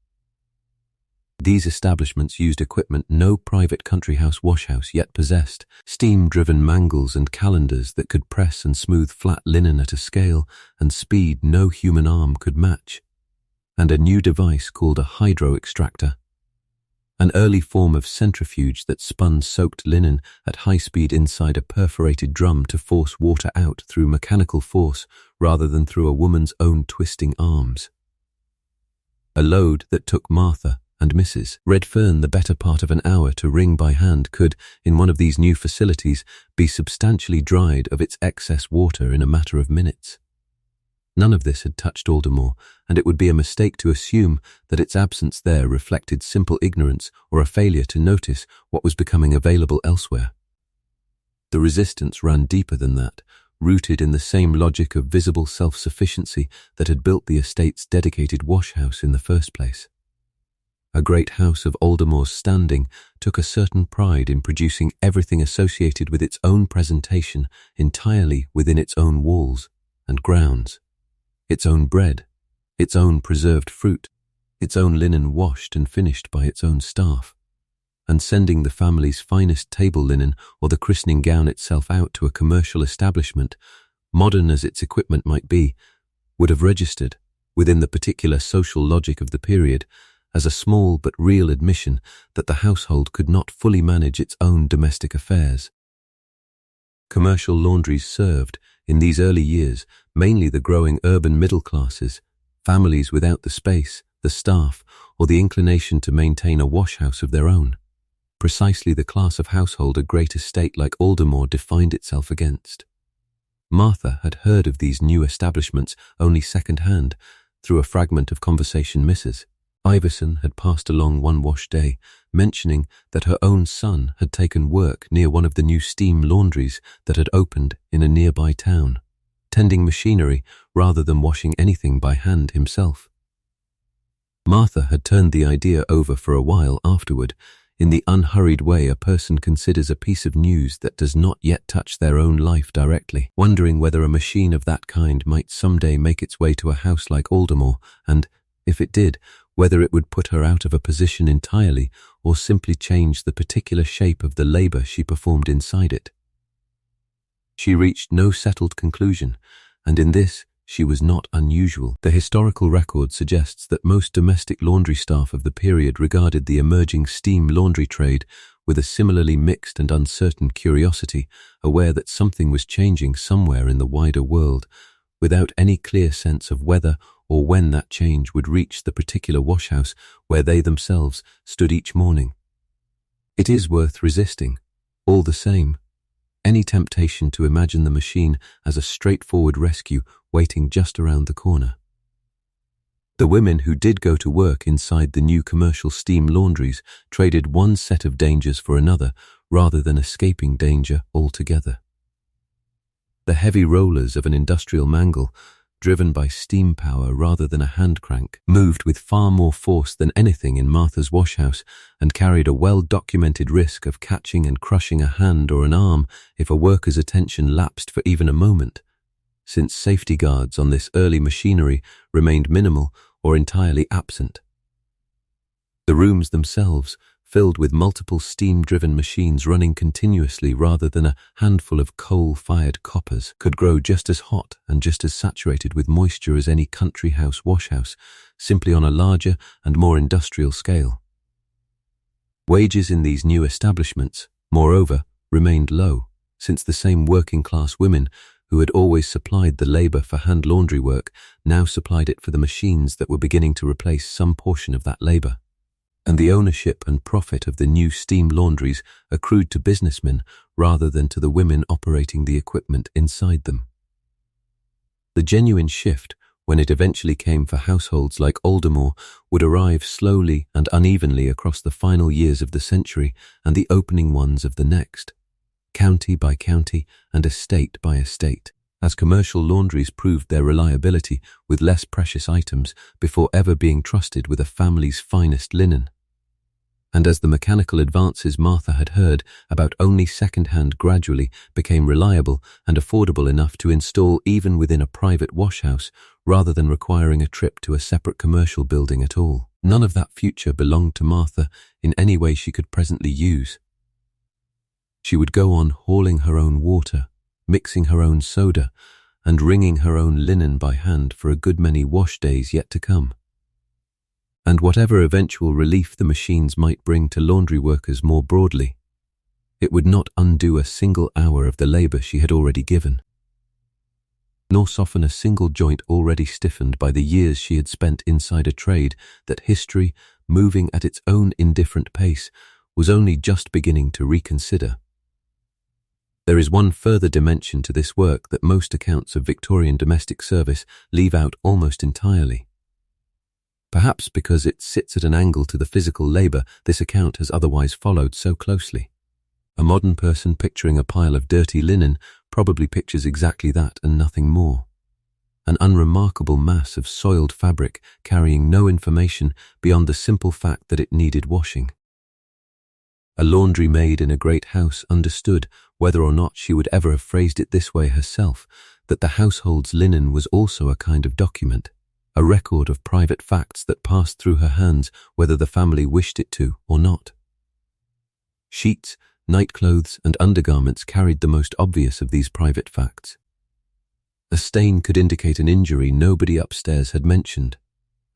These establishments used equipment no private country house washhouse yet possessed, steam-driven mangles and calendars that could press and smooth flat linen at a scale and speed no human arm could match, and a new device called a hydro-extractor, an early form of centrifuge that spun soaked linen at high speed inside a perforated drum to force water out through mechanical force rather than through a woman's own twisting arms. A load that took Martha and Mrs. Redfern the better part of an hour to wring by hand could, in one of these new facilities, be substantially dried of its excess water in a matter of minutes. None of this had touched Aldermore, and it would be a mistake to assume that its absence there reflected simple ignorance or a failure to notice what was becoming available elsewhere. The resistance ran deeper than that, rooted in the same logic of visible self-sufficiency that had built the estate's dedicated wash-house in the first place. A great house of Aldermore's standing took a certain pride in producing everything associated with its own presentation entirely within its own walls and grounds. Its own bread, its own preserved fruit, its own linen washed and finished by its own staff, and sending the family's finest table linen or the christening gown itself out to a commercial establishment, modern as its equipment might be, would have registered, within the particular social logic of the period, as a small but real admission that the household could not fully manage its own domestic affairs. Commercial laundries served, in these early years, mainly the growing urban middle classes, families without the space, the staff, or the inclination to maintain a wash-house of their own. precisely the class of household a great estate like Aldermore defined itself against. Martha had heard of these new establishments only second-hand, through a fragment of conversation Mrs. Iverson had passed along one wash day, mentioning that her own son had taken work near one of the new steam laundries that had opened in a nearby town, tending machinery rather than washing anything by hand himself. Martha had turned the idea over for a while afterward, in the unhurried way a person considers a piece of news that does not yet touch their own life directly, wondering whether a machine of that kind might someday make its way to a house like Aldermore, and, if it did, whether it would put her out of a position entirely or simply change the particular shape of the labor she performed inside it. She reached no settled conclusion, and in this she was not unusual. The historical record suggests that most domestic laundry staff of the period regarded the emerging steam laundry trade with a similarly mixed and uncertain curiosity, aware that something was changing somewhere in the wider world, without any clear sense of whether or when that change would reach the particular washhouse where they themselves stood each morning. It is worth resisting, all the same, any temptation to imagine the machine as a straightforward rescue waiting just around the corner. The women who did go to work inside the new commercial steam laundries traded one set of dangers for another rather than escaping danger altogether. The heavy rollers of an industrial mangle, driven by steam power rather than a hand crank, moved with far more force than anything in Martha's washhouse and carried a well-documented risk of catching and crushing a hand or an arm if a worker's attention lapsed for even a moment, since safety guards on this early machinery remained minimal or entirely absent. The rooms themselves, filled with multiple steam-driven machines running continuously rather than a handful of coal-fired coppers, could grow just as hot and just as saturated with moisture as any country house washhouse, simply on a larger and more industrial scale. Wages in these new establishments, moreover, remained low, since the same working-class women who had always supplied the labor for hand laundry work now supplied it for the machines that were beginning to replace some portion of that labor. And the ownership and profit of the new steam laundries accrued to businessmen rather than to the women operating the equipment inside them. The genuine shift, when it eventually came for households like Aldermore, would arrive slowly and unevenly across the final years of the century and the opening ones of the next, county by county and estate by estate, as commercial laundries proved their reliability with less precious items before ever being trusted with a family's finest linen. And as the mechanical advances Martha had heard about only second-hand gradually became reliable and affordable enough to install even within a private washhouse rather than requiring a trip to a separate commercial building at all, none of that future belonged to Martha in any way she could presently use. She would go on hauling her own water, mixing her own soda, and wringing her own linen by hand for a good many wash days yet to come. And whatever eventual relief the machines might bring to laundry workers more broadly, it would not undo a single hour of the labor she had already given, nor soften a single joint already stiffened by the years she had spent inside a trade that history, moving at its own indifferent pace, was only just beginning to reconsider. There is one further dimension to this work that most accounts of Victorian domestic service leave out almost entirely. Perhaps because it sits at an angle to the physical labor this account has otherwise followed so closely. A modern person picturing a pile of dirty linen probably pictures exactly that and nothing more. An unremarkable mass of soiled fabric carrying no information beyond the simple fact that it needed washing. A laundry maid in a great house understood, whether or not she would ever have phrased it this way herself, that the household's linen was also a kind of document, a record of private facts that passed through her hands whether the family wished it to or not. Sheets, nightclothes, and undergarments carried the most obvious of these private facts. A stain could indicate an injury nobody upstairs had mentioned,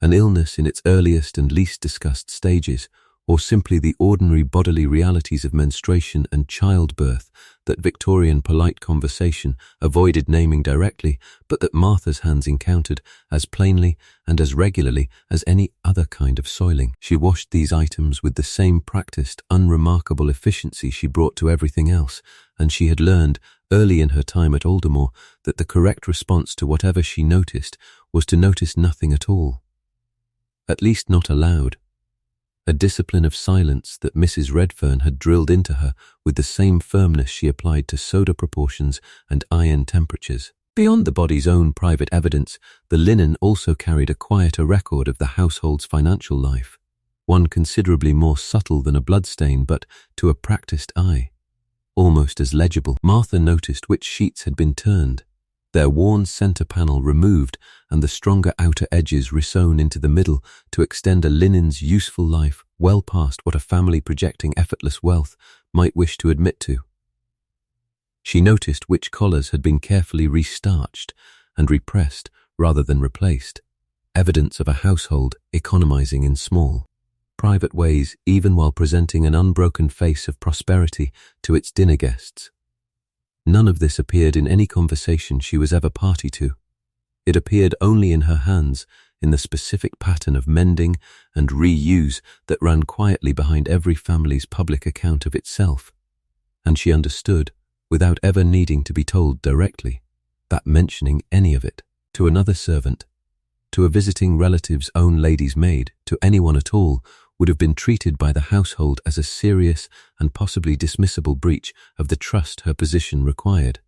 an illness in its earliest and least discussed stages, or simply the ordinary bodily realities of menstruation and childbirth that Victorian polite conversation avoided naming directly, but that Martha's hands encountered as plainly and as regularly as any other kind of soiling. She washed these items with the same practiced, unremarkable efficiency she brought to everything else, and she had learned early in her time at Aldermore that the correct response to whatever she noticed was to notice nothing at all. At least not aloud. A discipline of silence that Mrs. Redfern had drilled into her with the same firmness she applied to soda proportions and iron temperatures. Beyond the body's own private evidence, the linen also carried a quieter record of the household's financial life, one considerably more subtle than a bloodstain, but, to a practiced eye, almost as legible. Martha noticed which sheets had been turned, their worn centre panel removed and the stronger outer edges resewn into the middle to extend a linen's useful life well past what a family projecting effortless wealth might wish to admit to. She noticed which collars had been carefully restarched and repressed rather than replaced, evidence of a household economizing in small, private ways even while presenting an unbroken face of prosperity to its dinner guests. None of this appeared in any conversation she was ever party to. It appeared only in her hands, in the specific pattern of mending and reuse that ran quietly behind every family's public account of itself, and she understood, without ever needing to be told directly, that mentioning any of it to another servant, to a visiting relative's own lady's maid, to anyone at all, would have been treated by the household as a serious and possibly dismissible breach of the trust her position required.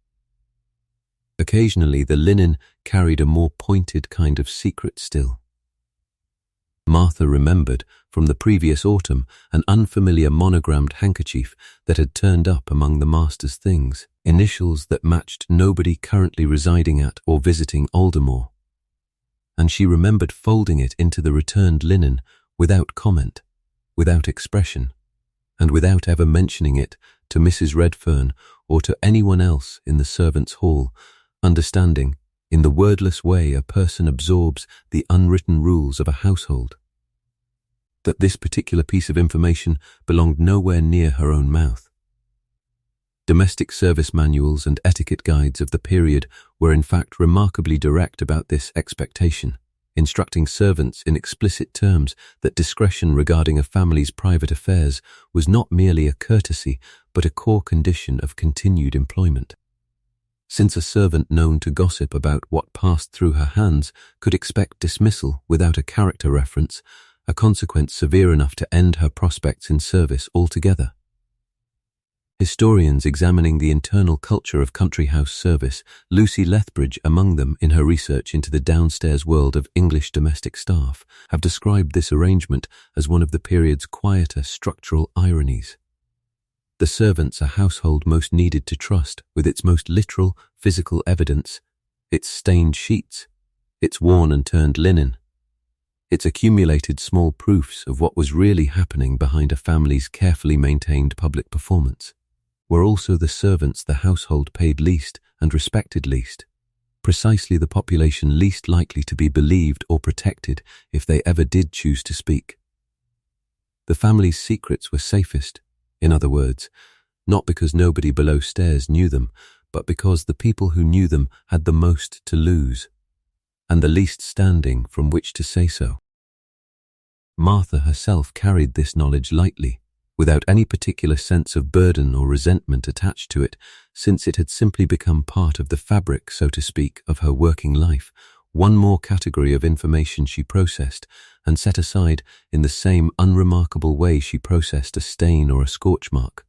Occasionally the linen carried a more pointed kind of secret still. Martha remembered from the previous autumn an unfamiliar monogrammed handkerchief that had turned up among the master's things, initials that matched nobody currently residing at or visiting Aldermore, and she remembered folding it into the returned linen without comment, without expression, and without ever mentioning it to Mrs. Redfern or to anyone else in the servants' hall, understanding, in the wordless way a person absorbs the unwritten rules of a household, that this particular piece of information belonged nowhere near her own mouth. Domestic service manuals and etiquette guides of the period were in fact remarkably direct about this expectation, instructing servants in explicit terms that discretion regarding a family's private affairs was not merely a courtesy but a core condition of continued employment. Since a servant known to gossip about what passed through her hands could expect dismissal without a character reference, a consequence severe enough to end her prospects in service altogether. Historians examining the internal culture of country house service, Lucy Lethbridge among them in her research into the downstairs world of English domestic staff, have described this arrangement as one of the period's quieter structural ironies. The servants a household most needed to trust with its most literal physical evidence, its stained sheets, its worn and turned linen, its accumulated small proofs of what was really happening behind a family's carefully maintained public performance, were also the servants the household paid least and respected least, precisely the population least likely to be believed or protected if they ever did choose to speak. The family's secrets were safest, in other words, not because nobody below stairs knew them, but because the people who knew them had the most to lose, and the least standing from which to say so. Martha herself carried this knowledge lightly, without any particular sense of burden or resentment attached to it, since it had simply become part of the fabric, so to speak, of her working life, one more category of information she processed and set aside in the same unremarkable way she processed a stain or a scorch mark.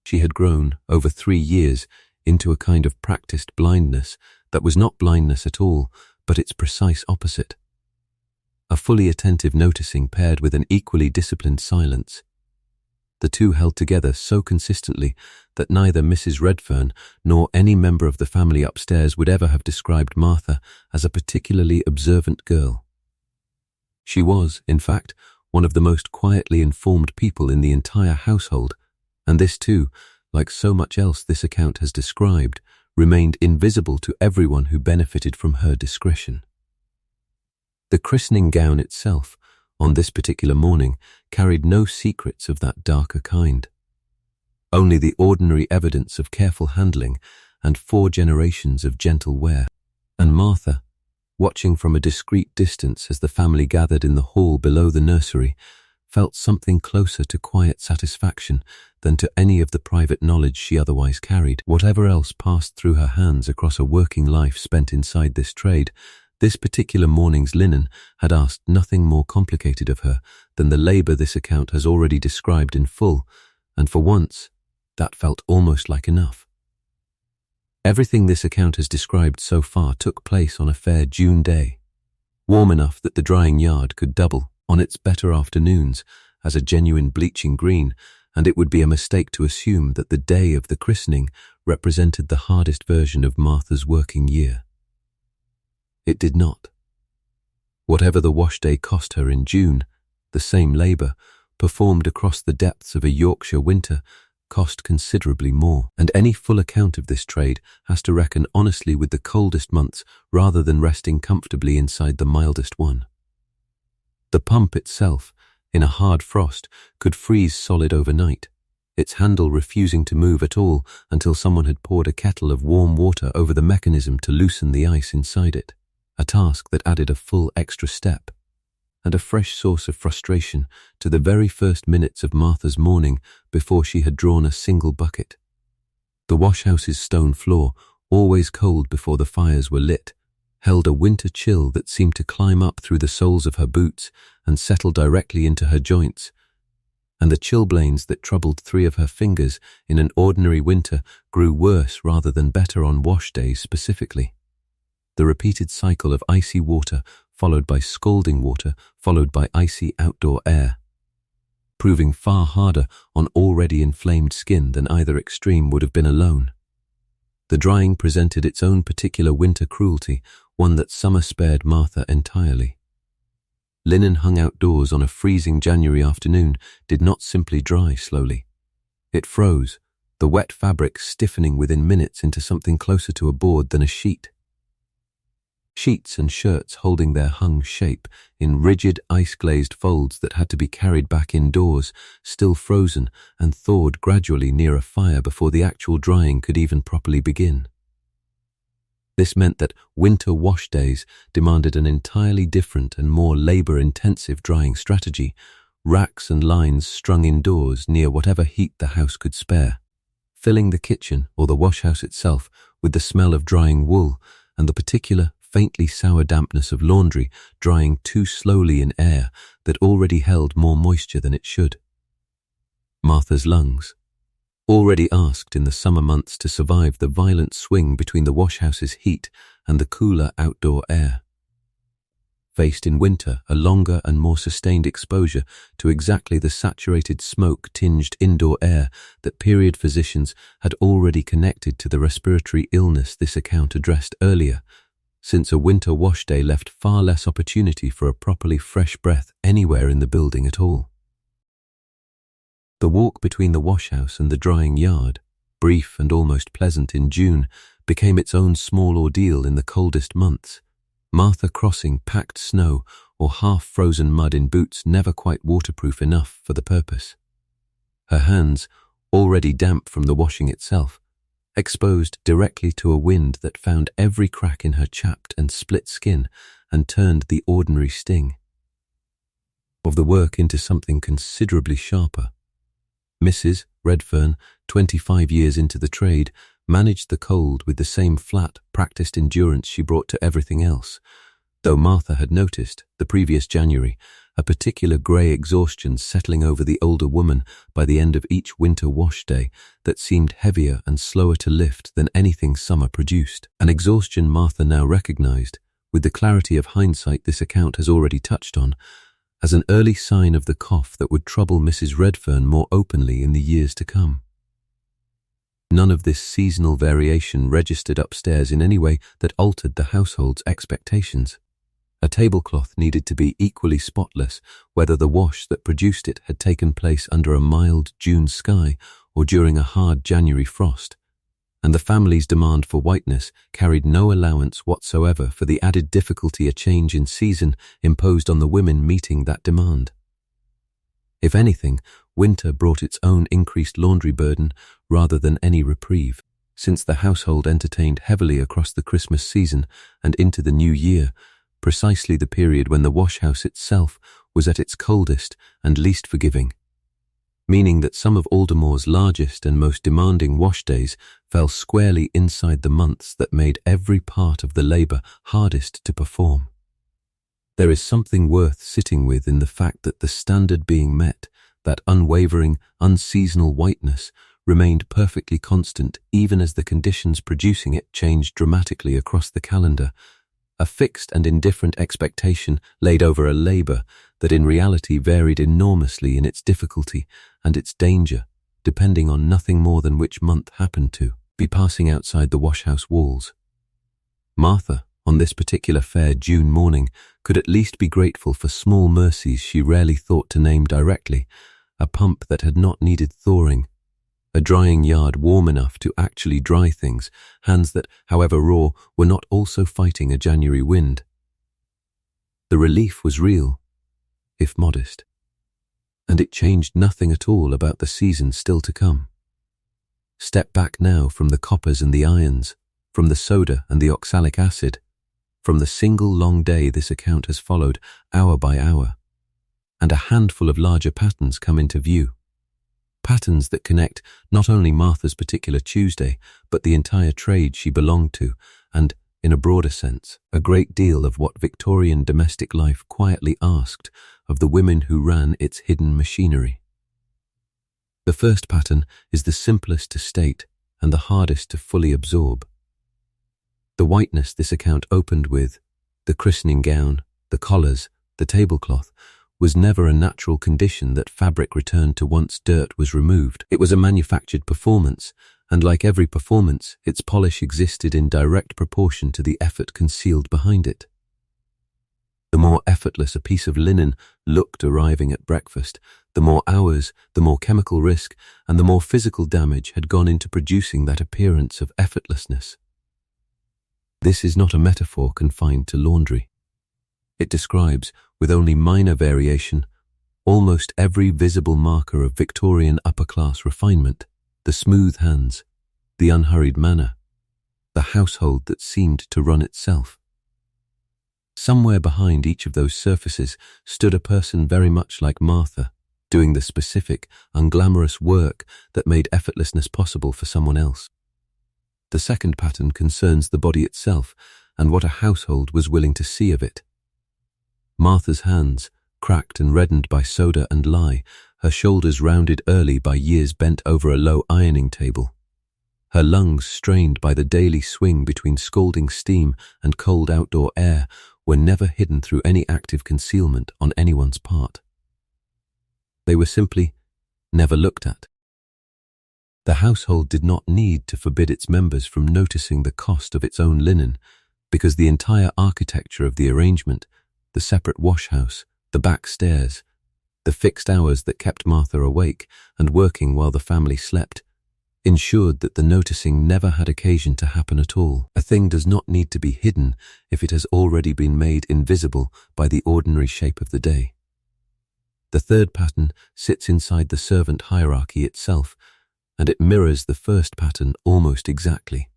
She had grown, over 3 years, into a kind of practiced blindness that was not blindness at all, but its precise opposite. A fully attentive noticing paired with an equally disciplined silence. The two held together so consistently that neither Mrs. Redfern nor any member of the family upstairs would ever have described Martha as a particularly observant girl. She was, in fact, one of the most quietly informed people in the entire household, and this too, like so much else this account has described, remained invisible to everyone who benefited from her discretion. The christening gown itself, on this particular morning, carried no secrets of that darker kind. Only the ordinary evidence of careful handling and 4 generations of gentle wear. And Martha, watching from a discreet distance as the family gathered in the hall below the nursery, felt something closer to quiet satisfaction than to any of the private knowledge she otherwise carried. Whatever else passed through her hands across a working life spent inside this trade, this particular morning's linen had asked nothing more complicated of her than the labor this account has already described in full, and for once, that felt almost like enough. Everything this account has described so far took place on a fair June day, warm enough that the drying yard could double on its better afternoons as a genuine bleaching green, and it would be a mistake to assume that the day of the christening represented the hardest version of Martha's working year. It did not. Whatever the wash day cost her in June, the same labor, performed across the depths of a Yorkshire winter, cost considerably more, and any full account of this trade has to reckon honestly with the coldest months rather than resting comfortably inside the mildest one. The pump itself, in a hard frost, could freeze solid overnight, its handle refusing to move at all until someone had poured a kettle of warm water over the mechanism to loosen the ice inside it, a task that added a full extra step, and a fresh source of frustration to the very first minutes of Martha's morning before she had drawn a single bucket. The washhouse's stone floor, always cold before the fires were lit, held a winter chill that seemed to climb up through the soles of her boots and settle directly into her joints, and the chilblains that troubled 3 of her fingers in an ordinary winter grew worse rather than better on wash days specifically. The repeated cycle of icy water followed by scalding water followed by icy outdoor air, proving far harder on already inflamed skin than either extreme would have been alone. The drying presented its own particular winter cruelty, one that summer spared Martha entirely. Linen hung outdoors on a freezing January afternoon did not simply dry slowly. It froze, the wet fabric stiffening within minutes into something closer to a board than a sheet. Sheets and shirts holding their hung shape in rigid ice-glazed folds that had to be carried back indoors, still frozen and thawed gradually near a fire before the actual drying could even properly begin. This meant that winter wash days demanded an entirely different and more labor-intensive drying strategy, racks and lines strung indoors near whatever heat the house could spare, filling the kitchen or the washhouse itself with the smell of drying wool and the particular faintly sour dampness of laundry drying too slowly in air that already held more moisture than it should. Martha's lungs, already asked in the summer months to survive the violent swing between the washhouse's heat and the cooler outdoor air, faced in winter a longer and more sustained exposure to exactly the saturated smoke-tinged indoor air that period physicians had already connected to the respiratory illness this account addressed earlier, since a winter wash day left far less opportunity for a properly fresh breath anywhere in the building at all. The walk between the washhouse and the drying yard, brief and almost pleasant in June, became its own small ordeal in the coldest months, Martha crossing packed snow or half-frozen mud in boots never quite waterproof enough for the purpose. Her hands, already damp from the washing itself, exposed directly to a wind that found every crack in her chapped and split skin and turned the ordinary sting of the work into something considerably sharper. Mrs. Redfern, 25 years into the trade, managed the cold with the same flat, practiced endurance she brought to everything else, though Martha had noticed, the previous January, a particular grey exhaustion settling over the older woman by the end of each winter wash day that seemed heavier and slower to lift than anything summer produced. An exhaustion Martha now recognized, with the clarity of hindsight this account has already touched on, as an early sign of the cough that would trouble Mrs. Redfern more openly in the years to come. None of this seasonal variation registered upstairs in any way that altered the household's expectations. A tablecloth needed to be equally spotless whether the wash that produced it had taken place under a mild June sky or during a hard January frost, and the family's demand for whiteness carried no allowance whatsoever for the added difficulty a change in season imposed on the women meeting that demand. If anything, winter brought its own increased laundry burden rather than any reprieve. Since the household entertained heavily across the Christmas season and into the new year, precisely the period when the washhouse itself was at its coldest and least forgiving, meaning that some of Aldermore's largest and most demanding wash days fell squarely inside the months that made every part of the labor hardest to perform. There is something worth sitting with in the fact that the standard being met, that unwavering, unseasonal whiteness, remained perfectly constant even as the conditions producing it changed dramatically across the calendar, a fixed and indifferent expectation laid over a labor that in reality varied enormously in its difficulty and its danger, depending on nothing more than which month happened to be passing outside the washhouse walls. Martha, on this particular fair June morning, could at least be grateful for small mercies she rarely thought to name directly: a pump that had not needed thawing, a drying yard warm enough to actually dry things, hands that, however raw, were not also fighting a January wind. The relief was real, if modest, and it changed nothing at all about the season still to come. Step back now from the coppers and the irons, from the soda and the oxalic acid, from the single long day this account has followed, hour by hour, and a handful of larger patterns come into view. Patterns that connect not only Martha's particular Tuesday, but the entire trade she belonged to, and, in a broader sense, a great deal of what Victorian domestic life quietly asked of the women who ran its hidden machinery. The first pattern is the simplest to state and the hardest to fully absorb. The whiteness this account opened with, the christening gown, the collars, the tablecloth, was never a natural condition that fabric returned to once dirt was removed. It was a manufactured performance, and like every performance, its polish existed in direct proportion to the effort concealed behind it. The more effortless a piece of linen looked arriving at breakfast, the more hours, the more chemical risk, and the more physical damage had gone into producing that appearance of effortlessness. This is not a metaphor confined to laundry. It describes, with only minor variation, almost every visible marker of Victorian upper-class refinement: the smooth hands, the unhurried manner, the household that seemed to run itself. Somewhere behind each of those surfaces stood a person very much like Martha, doing the specific, unglamorous work that made effortlessness possible for someone else. The second pattern concerns the body itself and what a household was willing to see of it. Martha's hands, cracked and reddened by soda and lye, her shoulders rounded early by years bent over a low ironing table, her lungs strained by the daily swing between scalding steam and cold outdoor air, were never hidden through any active concealment on anyone's part. They were simply never looked at. The household did not need to forbid its members from noticing the cost of its own linen, because the entire architecture of the arrangement, the separate washhouse, the back stairs, the fixed hours that kept Martha awake and working while the family slept, ensured that the noticing never had occasion to happen at all. A thing does not need to be hidden if it has already been made invisible by the ordinary shape of the day. The third pattern sits inside the servant hierarchy itself, and it mirrors the first pattern almost exactly.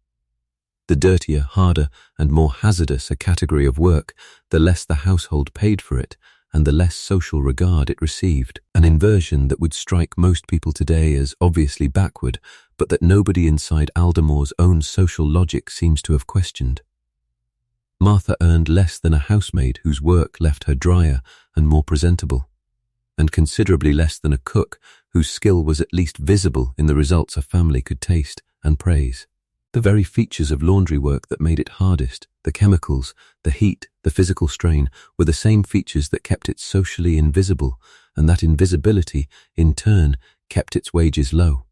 The dirtier, harder, and more hazardous a category of work, the less the household paid for it, and the less social regard it received. An inversion that would strike most people today as obviously backward, but that nobody inside Aldermore's own social logic seems to have questioned. Martha earned less than a housemaid whose work left her drier and more presentable, and considerably less than a cook whose skill was at least visible in the results a family could taste and praise. The very features of laundry work that made it hardest, the chemicals, the heat, the physical strain, were the same features that kept it socially invisible, and that invisibility, in turn, kept its wages low.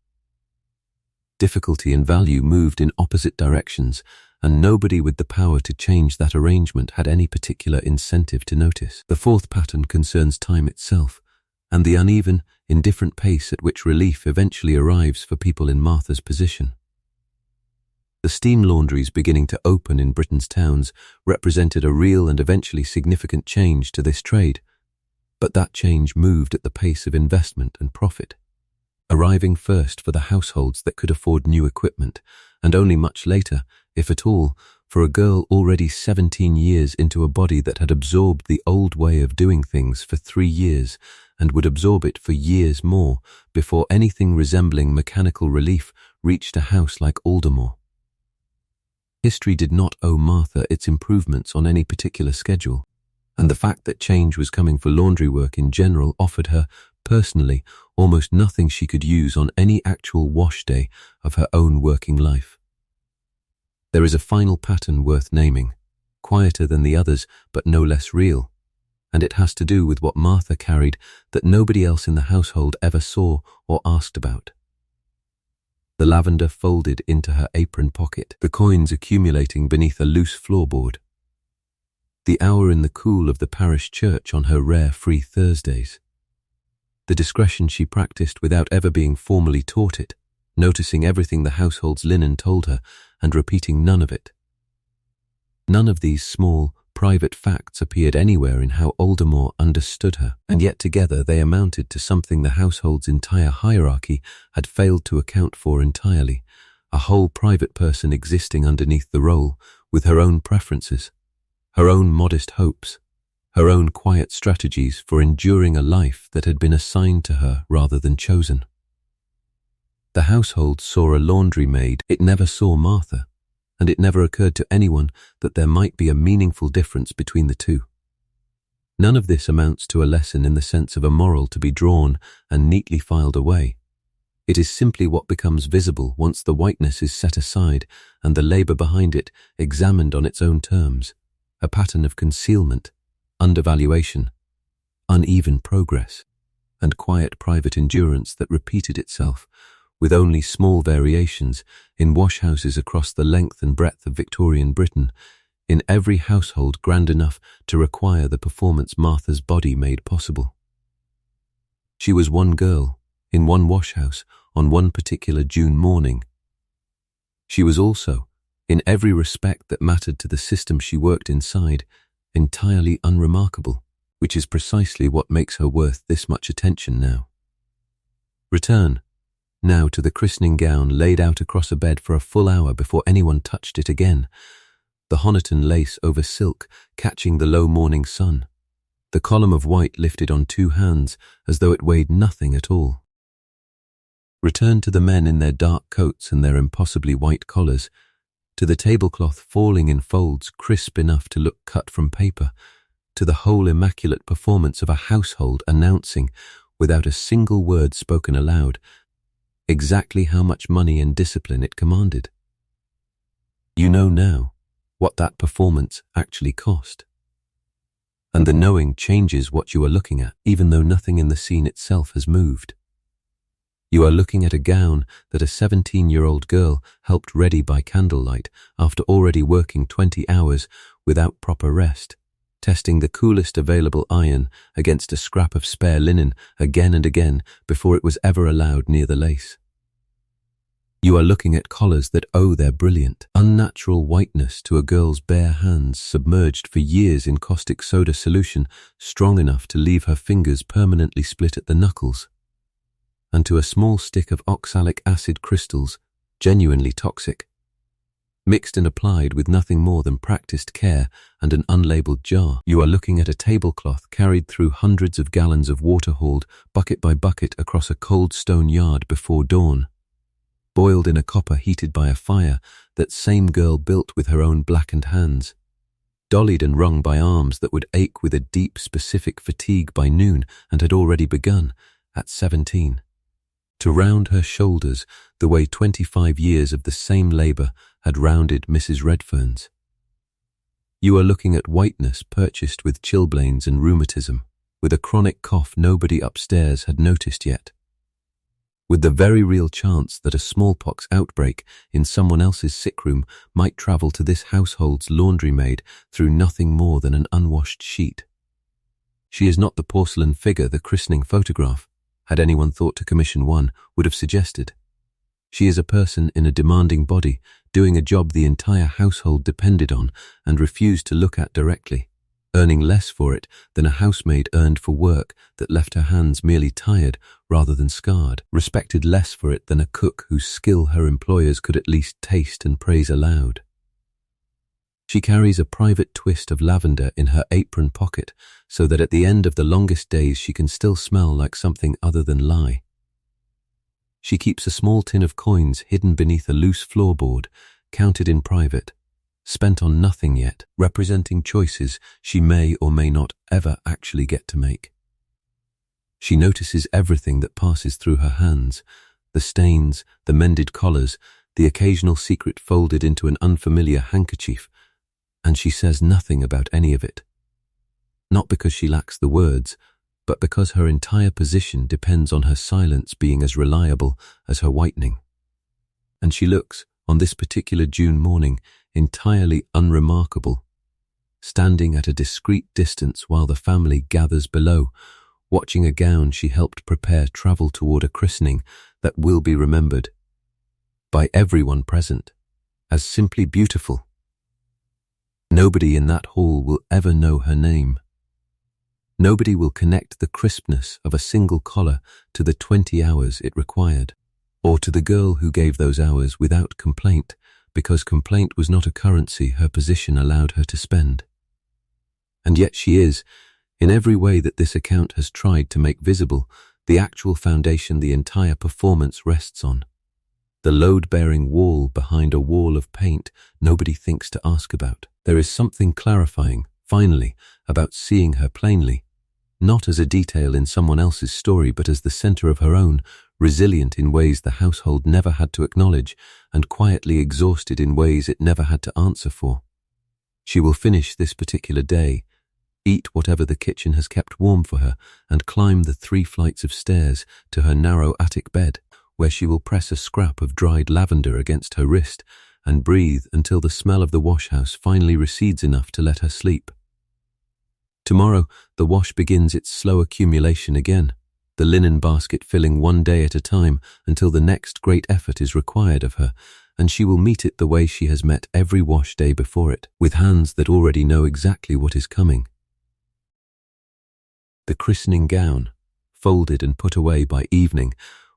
Difficulty and value moved in opposite directions, and nobody with the power to change that arrangement had any particular incentive to notice. The fourth pattern concerns time itself, and the uneven, indifferent pace at which relief eventually arrives for people in Martha's position. The steam laundries beginning to open in Britain's towns represented a real and eventually significant change to this trade. But that change moved at the pace of investment and profit, arriving first for the households that could afford new equipment, and only much later, if at all, for a girl already 17 years into a body that had absorbed the old way of doing things for 3 years and would absorb it for years more before anything resembling mechanical relief reached a house like Aldermore. History did not owe Martha its improvements on any particular schedule, and the fact that change was coming for laundry work in general offered her, personally, almost nothing she could use on any actual wash day of her own working life. There is a final pattern worth naming, quieter than the others but no less real, and it has to do with what Martha carried that nobody else in the household ever saw or asked about. The lavender folded into her apron pocket, the coins accumulating beneath a loose floorboard. The hour in the cool of the parish church on her rare free Thursdays. The discretion she practiced without ever being formally taught it, noticing everything the household's linen told her and repeating none of it. None of these small, private facts appeared anywhere in how Aldermore understood her, and yet together they amounted to something the household's entire hierarchy had failed to account for entirely, a whole private person existing underneath the role, with her own preferences, her own modest hopes, her own quiet strategies for enduring a life that had been assigned to her rather than chosen. The household saw a laundry maid, it never saw Martha, and it never occurred to anyone that there might be a meaningful difference between the two. None of this amounts to a lesson in the sense of a moral to be drawn and neatly filed away. It is simply what becomes visible once the whiteness is set aside and the labour behind it examined on its own terms, a pattern of concealment, undervaluation, uneven progress, and quiet private endurance that repeated itself, with only small variations, in washhouses across the length and breadth of Victorian Britain, in every household grand enough to require the performance Martha's body made possible. She was one girl, in one washhouse, on one particular June morning. She was also, in every respect that mattered to the system she worked inside, entirely unremarkable, which is precisely what makes her worth this much attention now. Return now to the christening gown laid out across a bed for a full hour before anyone touched it again, the Honiton lace over silk catching the low morning sun, the column of white lifted on 2 hands as though it weighed nothing at all. Return to the men in their dark coats and their impossibly white collars, to the tablecloth falling in folds crisp enough to look cut from paper, to the whole immaculate performance of a household announcing, without a single word spoken aloud, exactly how much money and discipline it commanded. You know now what that performance actually cost. And the knowing changes what you are looking at, even though nothing in the scene itself has moved. You are looking at a gown that a 17-year-old girl helped ready by candlelight after already working 20 hours without proper rest, testing the coolest available iron against a scrap of spare linen again and again before it was ever allowed near the lace. You are looking at collars that owe their brilliant, unnatural whiteness to a girl's bare hands submerged for years in caustic soda solution strong enough to leave her fingers permanently split at the knuckles, and to a small stick of oxalic acid crystals, genuinely toxic, mixed and applied with nothing more than practiced care and an unlabeled jar. You are looking at a tablecloth carried through hundreds of gallons of water hauled bucket by bucket across a cold stone yard before dawn, boiled in a copper heated by a fire that same girl built with her own blackened hands, dollied and wrung by arms that would ache with a deep specific fatigue by noon and had already begun, at 17, to round her shoulders the way 25 years of the same labour had rounded Mrs. Redfern's. You are looking at whiteness purchased with chilblains and rheumatism, with a chronic cough nobody upstairs had noticed yet, with the very real chance that a smallpox outbreak in someone else's sick room might travel to this household's laundry maid through nothing more than an unwashed sheet. She is not the porcelain figure the christening photograph, had anyone thought to commission one, would have suggested. She is a person in a demanding body, doing a job the entire household depended on and refused to look at directly, earning less for it than a housemaid earned for work that left her hands merely tired rather than scarred, respected less for it than a cook whose skill her employers could at least taste and praise aloud. She carries a private twist of lavender in her apron pocket so that at the end of the longest days she can still smell like something other than lye. She keeps a small tin of coins hidden beneath a loose floorboard, counted in private, spent on nothing yet, representing choices she may or may not ever actually get to make. She notices everything that passes through her hands, the stains, the mended collars, the occasional secret folded into an unfamiliar handkerchief, and she says nothing about any of it. Not because she lacks the words, but because her entire position depends on her silence being as reliable as her whitening. And she looks, on this particular June morning, entirely unremarkable, standing at a discreet distance while the family gathers below, watching a gown she helped prepare travel toward a christening that will be remembered by everyone present as simply beautiful. Nobody in that hall will ever know her name. Nobody will connect the crispness of a single collar to the 20 hours it required, or to the girl who gave those hours without complaint, because complaint was not a currency her position allowed her to spend. And yet she is, in every way that this account has tried to make visible, the actual foundation the entire performance rests on. The load-bearing wall behind a wall of paint nobody thinks to ask about. There is something clarifying, finally, about seeing her plainly, not as a detail in someone else's story, but as the center of her own, resilient in ways the household never had to acknowledge, and quietly exhausted in ways it never had to answer for. She will finish this particular day, eat whatever the kitchen has kept warm for her, and climb the 3 flights of stairs to her narrow attic bed, where she will press a scrap of dried lavender against her wrist and breathe until the smell of the wash-house finally recedes enough to let her sleep. Tomorrow, the wash begins its slow accumulation again, the linen basket filling one day at a time until the next great effort is required of her, and she will meet it the way she has met every wash day before it, with hands that already know exactly what is coming. The christening gown, folded and put away by evening,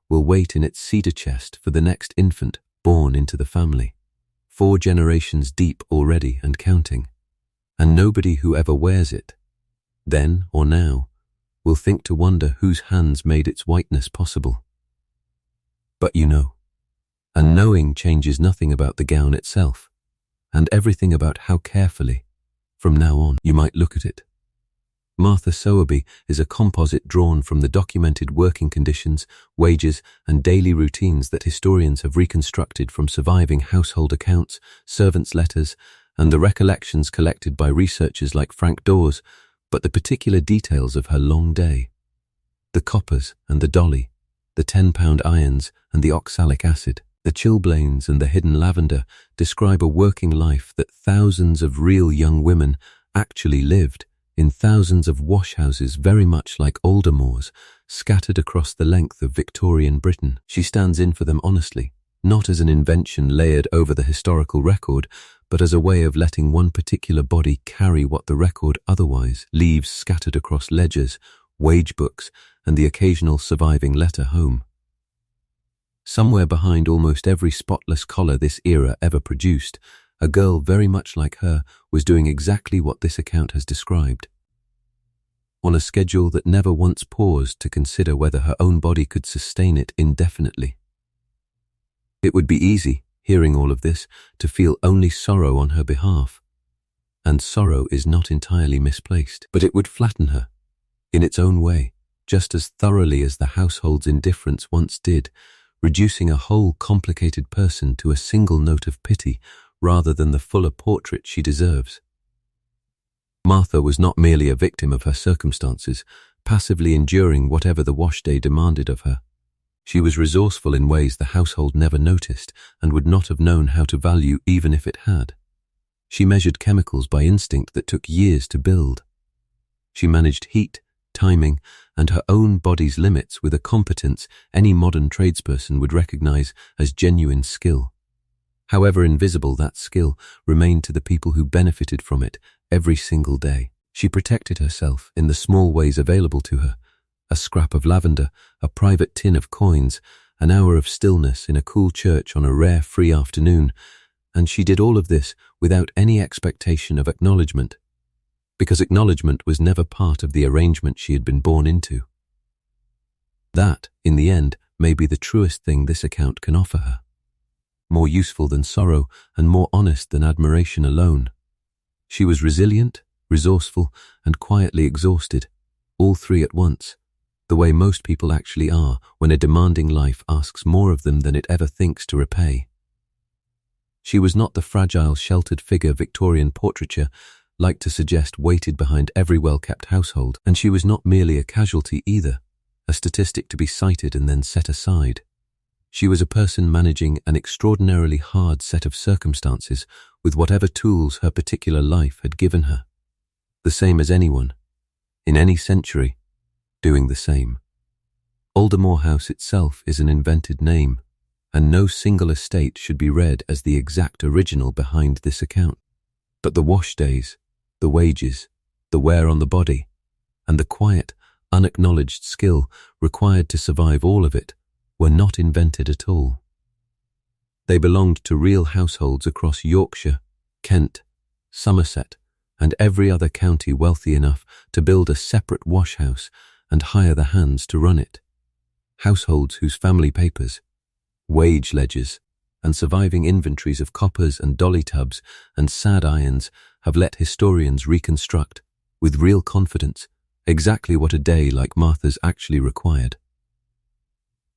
will wait in its cedar chest for the next infant born into the family, 4 generations deep already and counting, and nobody who ever wears it, then or now, will think to wonder whose hands made its whiteness possible. But you know, and knowing changes nothing about the gown itself, and everything about how carefully, from now on, you might look at it. Martha Sowerby is a composite drawn from the documented working conditions, wages, and daily routines that historians have reconstructed from surviving household accounts, servants' letters, and the recollections collected by researchers like Frank Dawes, but the particular details of her long day. The coppers and the dolly, the 10-pound irons and the oxalic acid, the chilblains and the hidden lavender describe a working life that thousands of real young women actually lived, in thousands of washhouses very much like Aldermoors, scattered across the length of Victorian Britain. She stands in for them honestly, not as an invention layered over the historical record, but as a way of letting one particular body carry what the record otherwise leaves scattered across ledgers, wage books, and the occasional surviving letter home. Somewhere behind almost every spotless collar this era ever produced, a girl very much like her was doing exactly what this account has described. On a schedule that never once paused to consider whether her own body could sustain it indefinitely. It would be easy, hearing all of this, to feel only sorrow on her behalf. And sorrow is not entirely misplaced, but it would flatten her, in its own way, just as thoroughly as the household's indifference once did, reducing a whole complicated person to a single note of pity rather than the fuller portrait she deserves. Martha was not merely a victim of her circumstances, passively enduring whatever the wash day demanded of her. She was resourceful in ways the household never noticed and would not have known how to value even if it had. She measured chemicals by instinct that took years to build. She managed heat, timing, and her own body's limits with a competence any modern tradesperson would recognize as genuine skill. However invisible that skill remained to the people who benefited from it every single day. She protected herself in the small ways available to her: a scrap of lavender, a private tin of coins, an hour of stillness in a cool church on a rare free afternoon, and she did all of this without any expectation of acknowledgement, because acknowledgement was never part of the arrangement she had been born into. That, in the end, may be the truest thing this account can offer her. More useful than sorrow and more honest than admiration alone. She was resilient, resourceful, and quietly exhausted, all three at once, the way most people actually are when a demanding life asks more of them than it ever thinks to repay. She was not the fragile, sheltered figure Victorian portraiture liked to suggest waited behind every well-kept household, and she was not merely a casualty either, a statistic to be cited and then set aside. She was a person managing an extraordinarily hard set of circumstances with whatever tools her particular life had given her. The same as anyone, in any century, doing the same. Aldermore House itself is an invented name, and no single estate should be read as the exact original behind this account. But the wash days, the wages, the wear on the body, and the quiet, unacknowledged skill required to survive all of it were not invented at all. They belonged to real households across Yorkshire, Kent, Somerset, and every other county wealthy enough to build a separate wash house and hire the hands to run it. Households whose family papers, wage ledgers, and surviving inventories of coppers and dolly tubs and sad irons have let historians reconstruct, with real confidence, exactly what a day like Martha's actually required.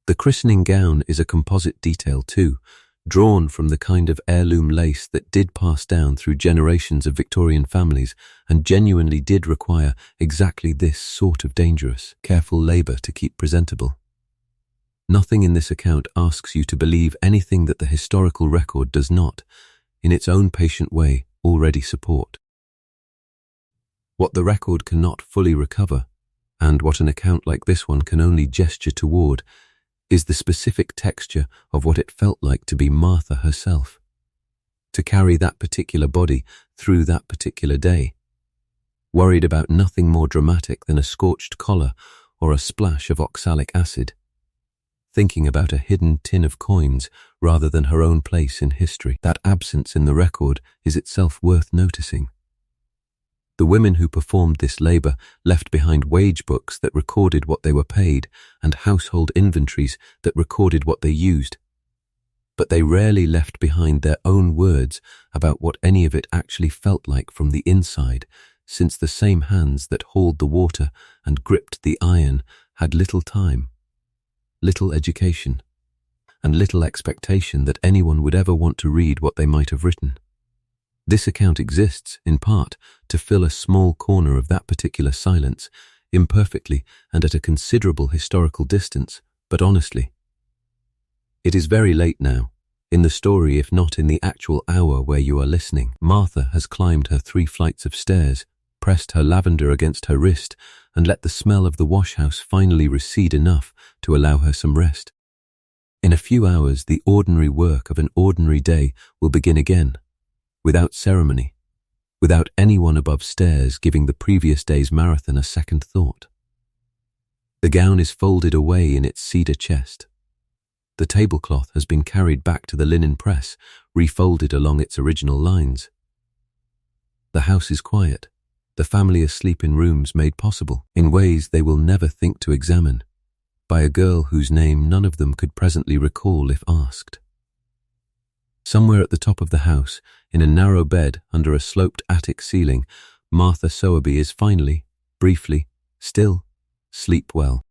The christening gown is a composite detail too, drawn from the kind of heirloom lace that did pass down through generations of Victorian families and genuinely did require exactly this sort of dangerous, careful labour to keep presentable. Nothing in this account asks you to believe anything that the historical record does not, in its own patient way, already support. What the record cannot fully recover, and what an account like this one can only gesture toward, is the specific texture of what it felt like to be Martha herself, to carry that particular body through that particular day, worried about nothing more dramatic than a scorched collar or a splash of oxalic acid, thinking about a hidden tin of coins rather than her own place in history. That absence in the record is itself worth noticing. The women who performed this labour left behind wage books that recorded what they were paid and household inventories that recorded what they used. But they rarely left behind their own words about what any of it actually felt like from the inside, since the same hands that hauled the water and gripped the iron had little time, little education, and little expectation that anyone would ever want to read what they might have written. This account exists, in part, to fill a small corner of that particular silence, imperfectly and at a considerable historical distance, but honestly. It is very late now, in the story if not in the actual hour where you are listening. Martha has climbed her 3 flights of stairs, pressed her lavender against her wrist, and let the smell of the wash-house finally recede enough to allow her some rest. In a few hours, the ordinary work of an ordinary day will begin again, without ceremony, without anyone above stairs giving the previous day's marathon a second thought. The gown is folded away in its cedar chest. The tablecloth has been carried back to the linen press, refolded along its original lines. The house is quiet, the family asleep in rooms made possible, in ways they will never think to examine, by a girl whose name none of them could presently recall if asked. Somewhere at the top of the house, in a narrow bed under a sloped attic ceiling, Martha Sowerby is finally, briefly, still, sleep well.